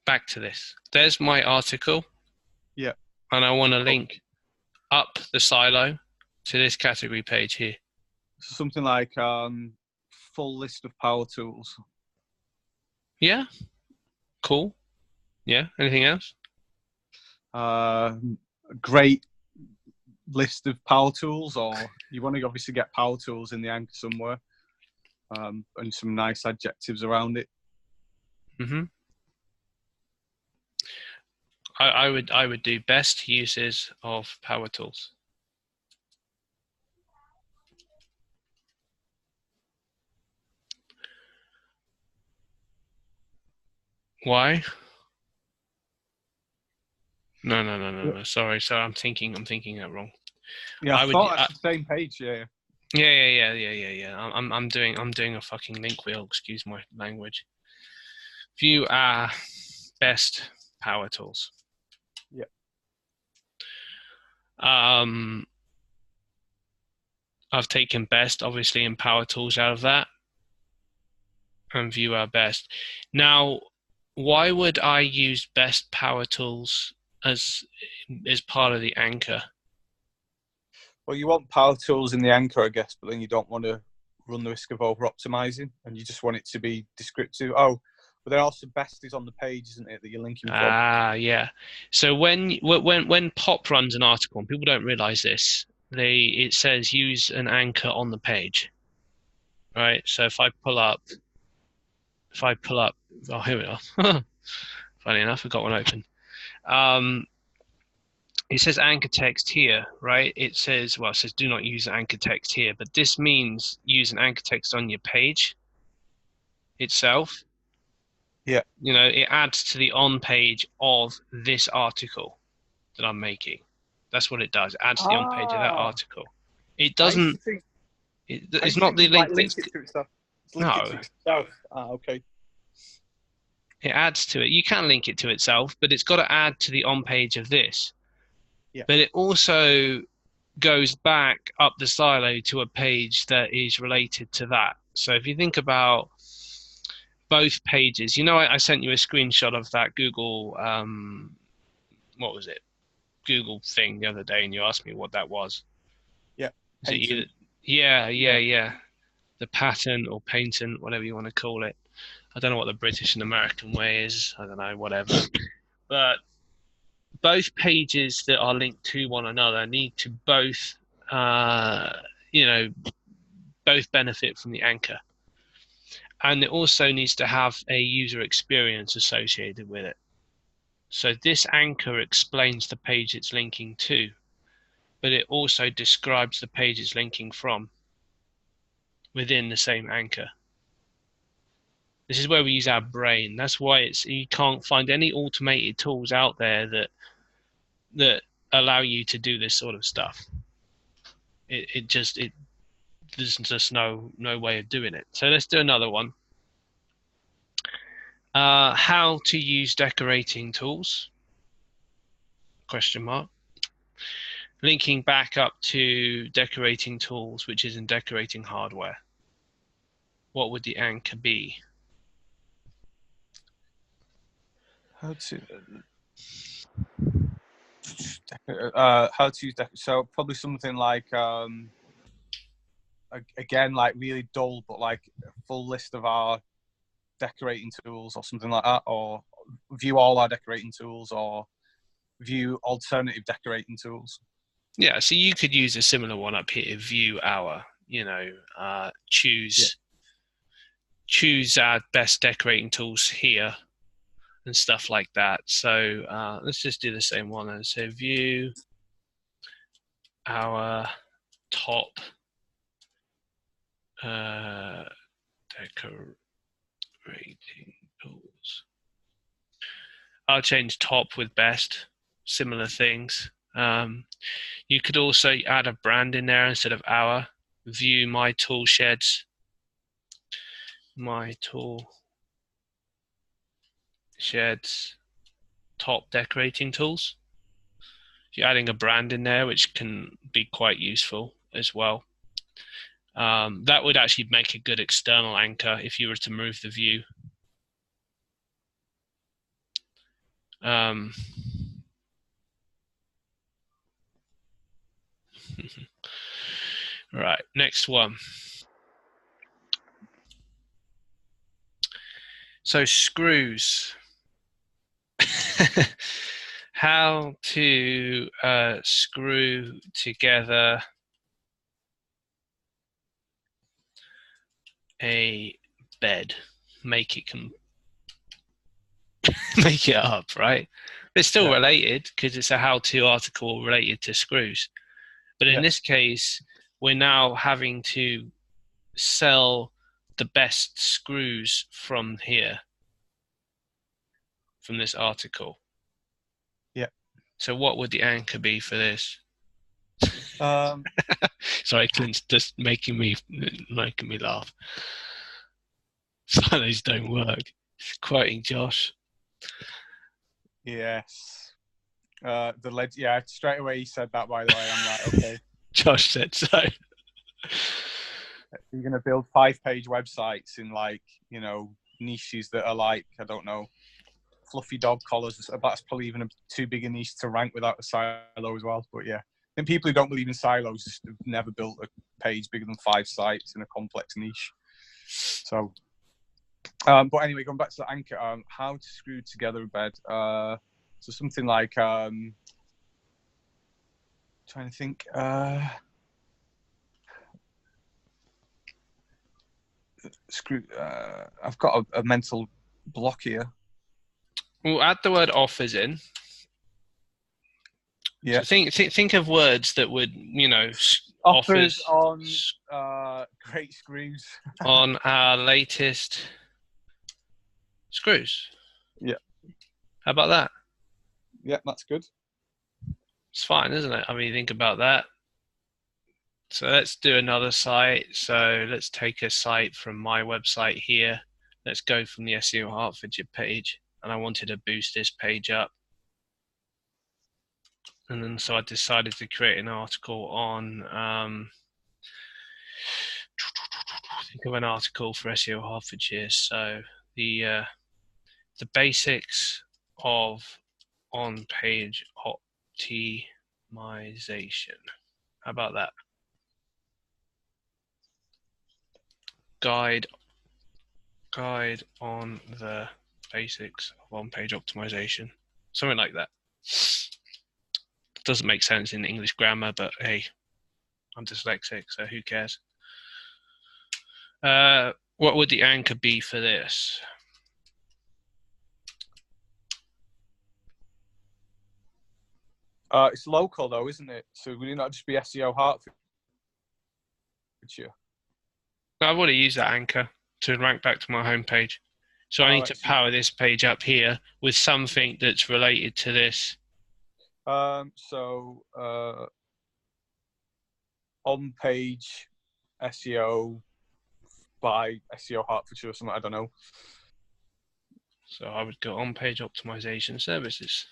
Back to this. There's my article. Yeah. And I want to link up the silo to this category page here. So something like full list of power tools. Yeah. Cool. Yeah. Anything else? Great list of power tools, or you want to obviously get power tools in the anchor somewhere, and some nice adjectives around it. Mm-hmm. I would do best uses of power tools. Why? No. Sorry, I'm thinking that wrong. Yeah, I thought that's the same page. Yeah. Yeah. I'm doing a fucking link wheel. Excuse my language. View our best power tools. Yeah. I've taken best, obviously, in power tools out of that, and view our best. Now, why would I use best power tools as part of the anchor? Well, you want power tools in the anchor, I guess, but then you don't want to run the risk of over optimizing, and you just want it to be descriptive. Oh, but then also best is on the page, isn't it, that you're linking from? Yeah. So when Pop runs an article, and people don't realize this, it says use an anchor on the page, right? So if I pull up, oh, here we are. Funny enough, I've got one open. It says anchor text here, right? It says do not use anchor text here, but this means use an anchor text on your page itself. Yeah. You know, it adds to the on page of this article that I'm making. That's what it does. It adds to the on page of that article. It doesn't. It's not the link. Link it to itself. No. It to itself. Okay. It adds to it. You can link it to itself, but it's got to add to the on page of this. Yeah. But it also goes back up the silo to a page that is related to that. So if you think about both pages, I sent you a screenshot of that Google, what was it? Google thing the other day, and you asked me what that was. Yeah. Is it you? Yeah. The patent or patent, whatever you want to call it. I don't know what the British and American way is. I don't know, whatever. But both pages that are linked to one another need to both, both benefit from the anchor. And it also needs to have a user experience associated with it. So this anchor explains the page it's linking to, but it also describes the page it's linking from within the same anchor. This is where we use our brain. That's why you can't find any automated tools out there that allow you to do this sort of stuff. There's just no way of doing it. So let's do another one. How to use decorating tools? ? Linking back up to decorating tools, which is in decorating hardware. What would the anchor be? How to use so probably something like again, like really dull, but like a full list of our decorating tools or something like that, or view all our decorating tools, or view alternative decorating tools. Yeah, so you could use a similar one up here, view our, choose choose our best decorating tools here and stuff like that. So let's just do the same one. And so view our top decorating tools. I'll change top with best, similar things. You could also add a brand in there instead of our. View my tool sheds. My tool sheds top decorating tools. You're adding a brand in there, which can be quite useful as well. That would actually make a good external anchor if you were to move the view. Right, next one. So screws. How to screw together a bed. Make it make it up, right? It's still related because it's a how-to article related to screws. But in this case, we're now having to sell the best screws from here, from this article. Yeah. So what would the anchor be for this? Sorry, Clint's just making me laugh. Those don't work. Quoting Josh. Yes. Yeah, straight away he said that, by the way. I'm like, okay. Josh said so. You're going to build 5-page websites in, like, you know, niches that are like, I don't know, fluffy dog collars. That's probably even too big a niche to rank without a silo as well. But yeah, and people who don't believe in silos have never built a page bigger than 5 sites in a complex niche. So, but anyway, going back to the anchor, how to screw together a bed. So something like, trying to think, screw. I've got a mental block here. We'll add the word offers in. Yeah. So think of words that would, you know, offers on great screws on our latest screws. Yeah. How about that? Yeah, that's good. It's fine, isn't it? I mean, think about that. So let's do another site. So let's take a site from my website here. Let's go from the SEO Hertfordshire page. And I wanted to boost this page up. And then so I decided to create an article on, think of an article for SEO Hertfordshire. So the basics of on-page optimization. How about that? Guide on the basics of on-page optimization. Something like that. Doesn't make sense in English grammar, but hey, I'm dyslexic, so who cares? What would the anchor be for this? It's local though, isn't it? So would it not just be SEO Hertfordshire? I've already used that anchor to rank back to my homepage. So I need to power this page up here with something that's related to this. So on page SEO by SEO Hertfordshire or something, I don't know. So I would go on page optimization services.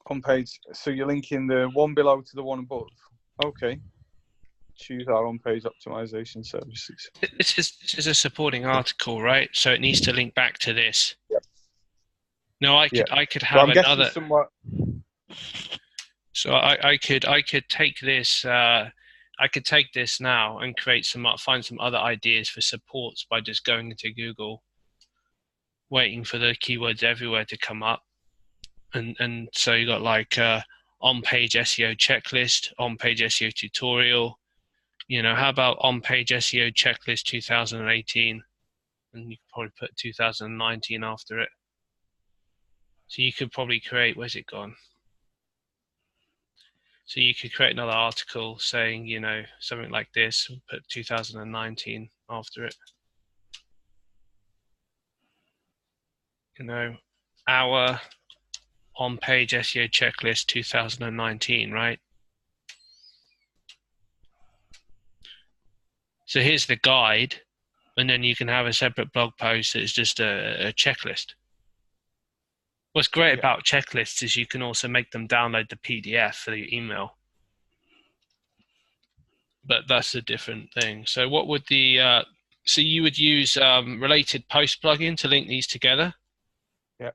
On page, so you're linking the one below to the one above. Okay. Choose our on-page optimization services. This is a supporting article, right? So it needs to link back to this. Yep. No, I could have another. Somewhat... So I could take this. I could take this now and find some other ideas for supports by just going into Google, waiting for the keywords everywhere to come up, and so you got like on-page SEO checklist, on-page SEO tutorial. How about on-page SEO checklist 2018? And you could probably put 2019 after it. So you could probably create, where's it gone? So you could create another article saying, something like this, and put 2019 after it. Our on-page SEO checklist 2019, right? So here's the guide, and then you can have a separate blog post that is just a checklist. What's great about checklists is you can also make them download the PDF for your email. But that's a different thing. So what would so you would use related post plugin to link these together? Yeah.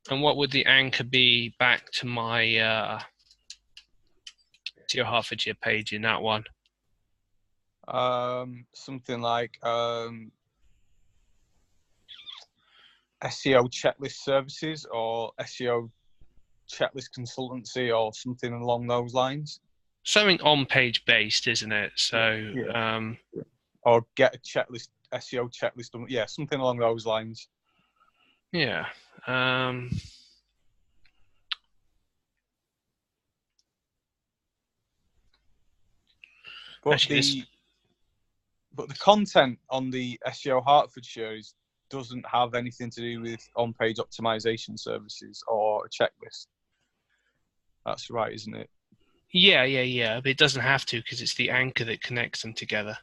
And what would the anchor be back to my to your Hertfordshire page in that one? Something like SEO checklist services or SEO checklist consultancy or something along those lines. Something on-page based, isn't it? So, or get a checklist, SEO checklist. Yeah, something along those lines. Yeah. But the content on the SEO Hertfordshire doesn't have anything to do with on-page optimization services or a checklist. That's right, isn't it? Yeah. But it doesn't have to because it's the anchor that connects them together.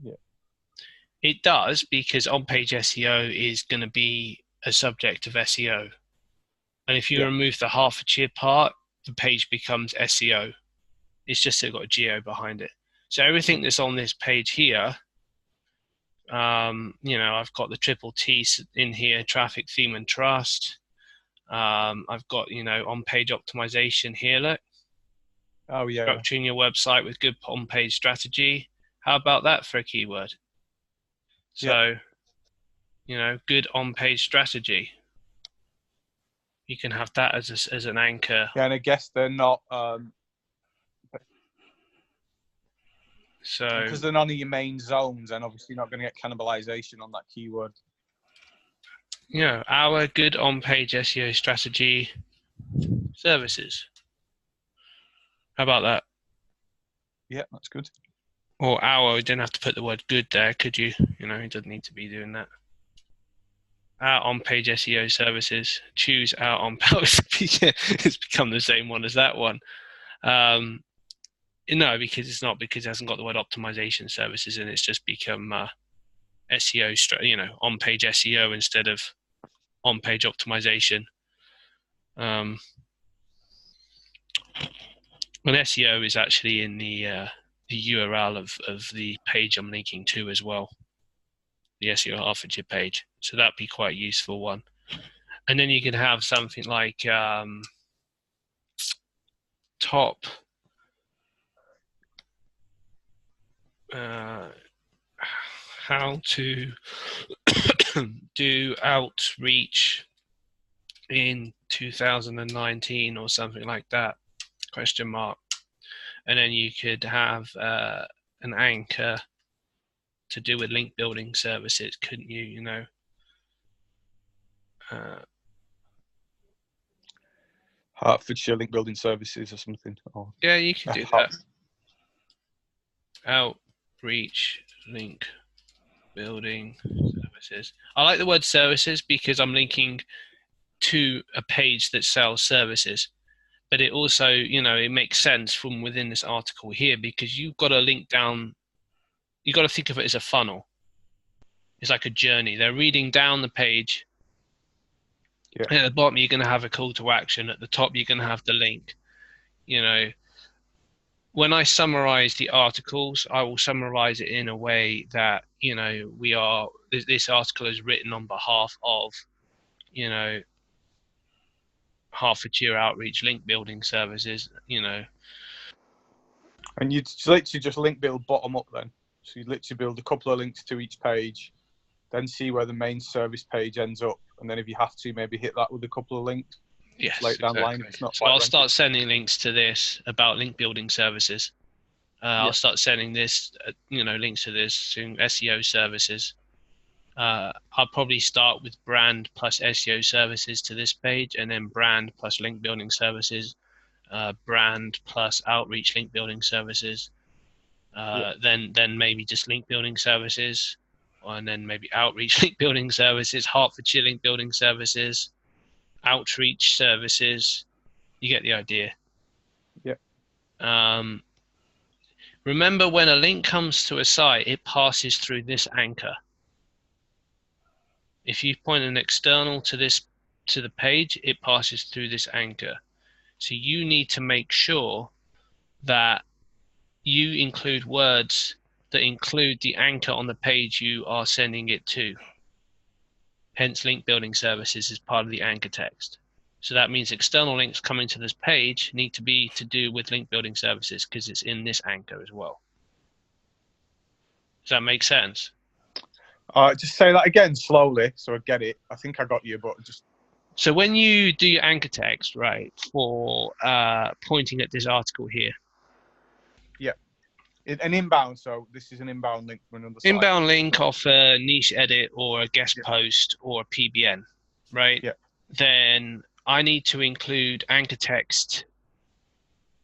Yeah. It does because on-page SEO is going to be a subject of SEO. And if you remove the Hertfordshire part, the page becomes SEO. It's just got a geo behind it. So everything that's on this page here, I've got the triple T in here, traffic, theme, and trust. I've got, on-page optimization here, look. Oh, yeah. Structuring your website with good on-page strategy. How about that for a keyword? So, good on-page strategy. You can have that as an anchor. Yeah, and I guess they're not... So because they're none of your main zones, and obviously you're not going to get cannibalization on that keyword. Our good on-page SEO strategy services. How about that? Yeah, that's good. Or we didn't have to put the word good there, could you? It doesn't need to be doing that. Our on-page SEO services. Choose our on-page. It's become the same one as that one. No, because it's not, because it hasn't got the word optimization services in it. It's just become SEO, on-page SEO instead of on-page optimization. And SEO is actually in the URL of the page I'm linking to as well, the SEO Hertfordshire page. So that'd be quite a useful one. And then you can have something like top how to do outreach in 2019 or something like that, ? And then you could have an anchor to do with link building services, couldn't you? Hertfordshire link building services or something. Or yeah, you can do that. Outreach link building services. I like the word services because I'm linking to a page that sells services, but it also, it makes sense from within this article here because you've got to link down. You've got to think of it as a funnel. It's like a journey. They're reading down the page. Yeah. And at the bottom, you're going to have a call to action. At the top, you're going to have the link. When I summarize the articles, I will summarize it in a way that, this article is written on behalf of, Hertfordshire Outreach link building services, And you'd literally just link build bottom up then. So you'd literally build a couple of links to each page, then see where the main service page ends up. And then if you have to, maybe hit that with a couple of links. Yes, later down the line if exactly. it's not So quite I'll ranking. start sending links to this about link building services. I'll Yeah, start sending this, links to this to SEO services. I'll probably start with brand plus SEO services to this page, and then brand plus link building services, brand plus outreach link building services, yeah, then maybe just link building services, and then maybe outreach link building services, Hertfordshire link building services, outreach services. You get the idea. yeah. Um, Remember, when a link comes to a site, it passes through this anchor. If you point an external to the page, it passes through this anchor. So you need to make sure that you include words that include the anchor on the page you are sending it to. Hence, link building services is part of the anchor text. So that means external links coming to this page need to be to do with link building services because it's in this anchor as well. Does that make sense? Just say that again slowly so I get it. I think I got you, but just So when you do your anchor text, right, for pointing at this article here, yeah. An inbound. So this is an inbound link from another site. inbound link off a niche edit or a guest Yeah, post or a PBN, right? yeah. Then I need to include anchor text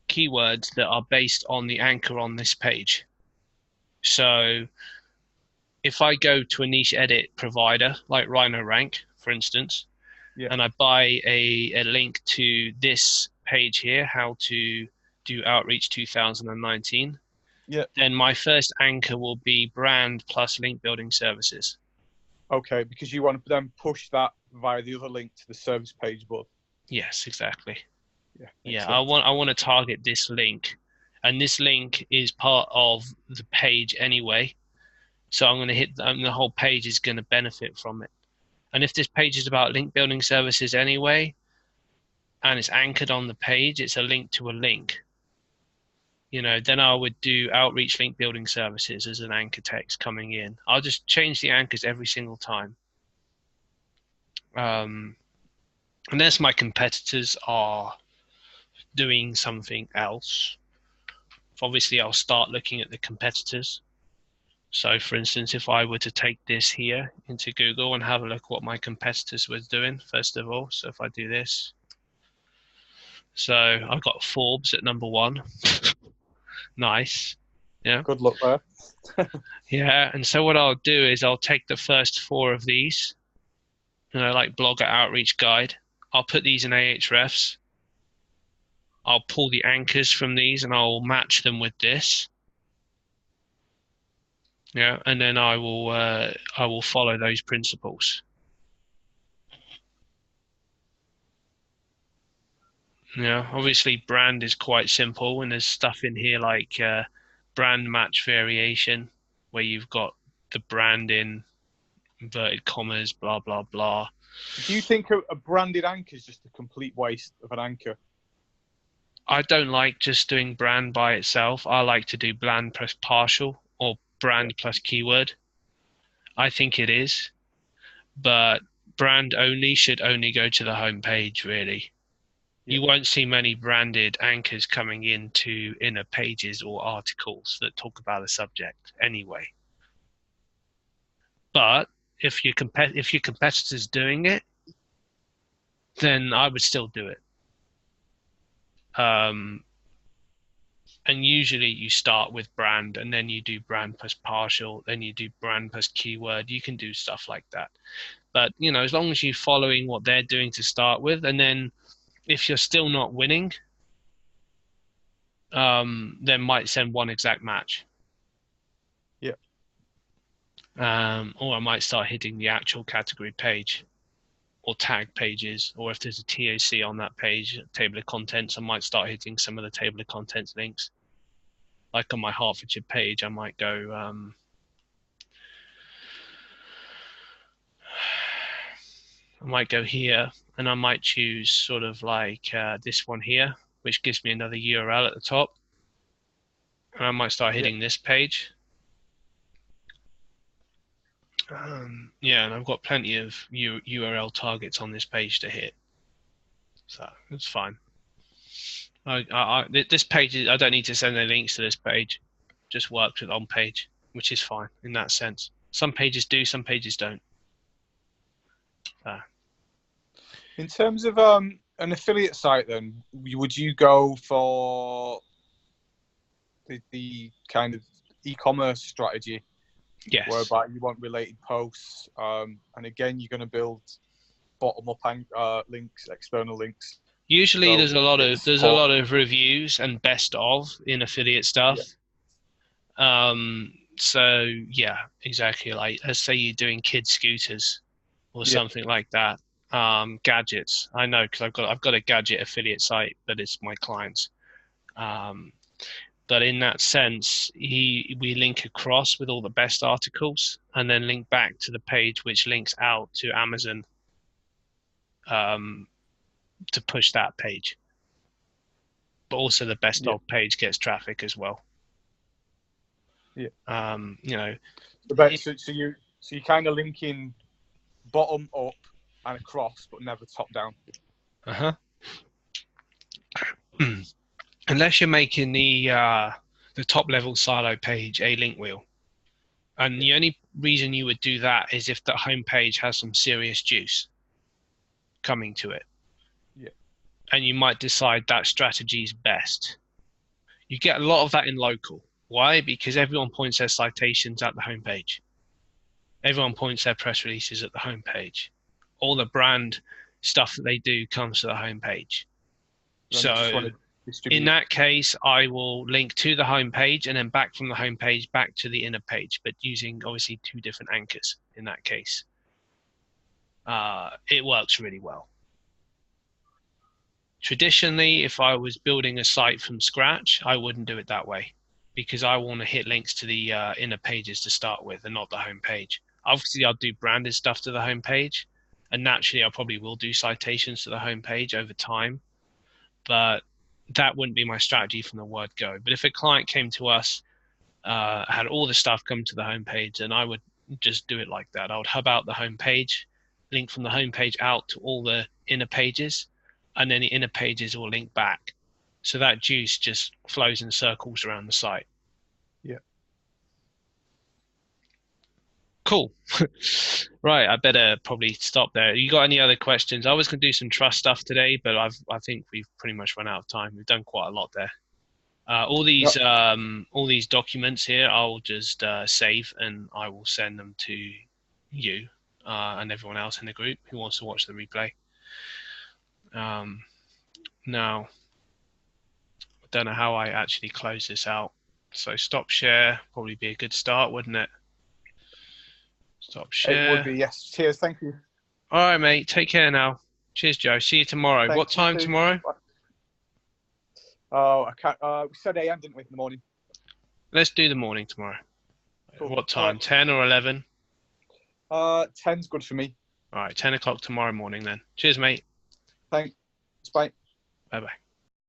keywords that are based on the anchor on this page. So if I go to a niche edit provider like RhinoRank, for instance, Yeah. and I buy a link to this page here, how to do outreach 2019, Yeah. then my first anchor will be brand plus link building services. Okay, because you want to then push that via the other link to the service page above. Yes, exactly. Yeah. Yeah, Sense. I want to target this link, and this link is part of the page anyway. So I'm going to hit the whole page is going to benefit from it. And if this page is about link building services anyway, and it's anchored on the page, it's a link to a link. Then I would do outreach link building services as an anchor text coming in. I'll just change the anchors every single time. Unless my competitors are doing something else. Obviously, I'll start looking at the competitors. So for instance, if I were to take this here into Google and have a look what my competitors were doing, first of all. So if I do this, so I've got Forbes at number 1. Nice. Yeah. Good luck there. Yeah. And so what I'll do is I'll take the first 4 of these, like Blogger Outreach Guide. I'll put these in Ahrefs. I'll pull the anchors from these and I'll match them with this. Yeah, and then I will follow those principles. Yeah, obviously brand is quite simple, and there's stuff in here like brand match variation, where you've got the brand in inverted commas, blah blah blah. Do you think a branded anchor is just a complete waste of an anchor? I don't like just doing brand by itself. I like to do brand plus partial or Yeah. brand plus keyword. I think it is, but brand only should only go to the home page, really. Yeah. You won't see many branded anchors coming into inner pages or articles that talk about a subject anyway. But if your competitor's doing it, then I would still do it. And usually you start with brand and then you do brand plus partial, then you do brand plus keyword. You can do stuff like that. But, as long as you're following what they're doing to start with, and then if you're still not winning, then might send one exact match. Yeah. Or I might start hitting the actual category page or tag pages, or if there's a TOC on that page, table of contents, I might start hitting some of the table of contents links. Like on my Hertfordshire page, I might go, here, and I might choose sort of like this one here, which gives me another URL at the top. And I might start hitting this page. Yeah, and I've got plenty of URL targets on this page to hit. So it's fine. This page, I don't need to send any links to this page. Just works with on page, which is fine in that sense. Some pages do, some pages don't. In terms of an affiliate site, then would you go for the kind of e-commerce strategy, Yes. whereby you want related posts, and again you're going to build bottom-up links, external links. Usually, So there's a lot of reviews and best of in affiliate stuff. Yeah. So yeah, exactly. Like let's say you're doing kids scooters or something like that. Gadgets. I know because I've got a gadget affiliate site, but it's my clients. But in that sense, we link across with all the best articles and then link back to the page which links out to Amazon to push that page. But also the best of page gets traffic as well. Yeah. You know. So you kind of linking bottom up and across, but never top down. Unless you're making the top level silo page a link wheel, and the only reason you would do that is if the home page has some serious juice coming to it. Yeah. And you might decide that strategy is best. You get a lot of that in local. Why? Because everyone points their citations at the homepage. Everyone points their press releases at the homepage. All the brand stuff that they do comes to the homepage. So in that case, I will link to the homepage and then back from the homepage back to the inner page, but using obviously two different anchors in that case. It works really well. Traditionally, if I was building a site from scratch, I wouldn't do it that way because I want to hit links to the inner pages to start with and not the home page. Obviously, I'll do branded stuff to the home page, and naturally, I probably will do citations to the home page over time, but that wouldn't be my strategy from the word go. But if a client came to us, had all the stuff come to the home page, then I would just do it like that. I would hub out the home page, link from the home page out to all the inner pages, and then the inner pages will link back. So that juice just flows in circles around the site. Yeah. Cool. Right, I better probably stop there. You got any other questions? I was going to do some trust stuff today, but I think we've pretty much run out of time. We've done quite a lot there. All these documents here, I'll just save and I will send them to you and everyone else in the group who wants to watch the replay. Now, I don't know how I actually close this out. So stop share, probably be a good start, wouldn't it? Stop share. It would be, yes. Cheers, thank you. All right, mate. Take care now. Cheers, Joe. See you tomorrow. Thanks, what time tomorrow? Oh, I can't. We said AM, didn't we, in the morning? Let's do the morning tomorrow. Cool. What time? Right. 10 or 11? 10's good for me. All right, 10 o'clock tomorrow morning then. Cheers, mate. Thanks. Bye. Bye-bye.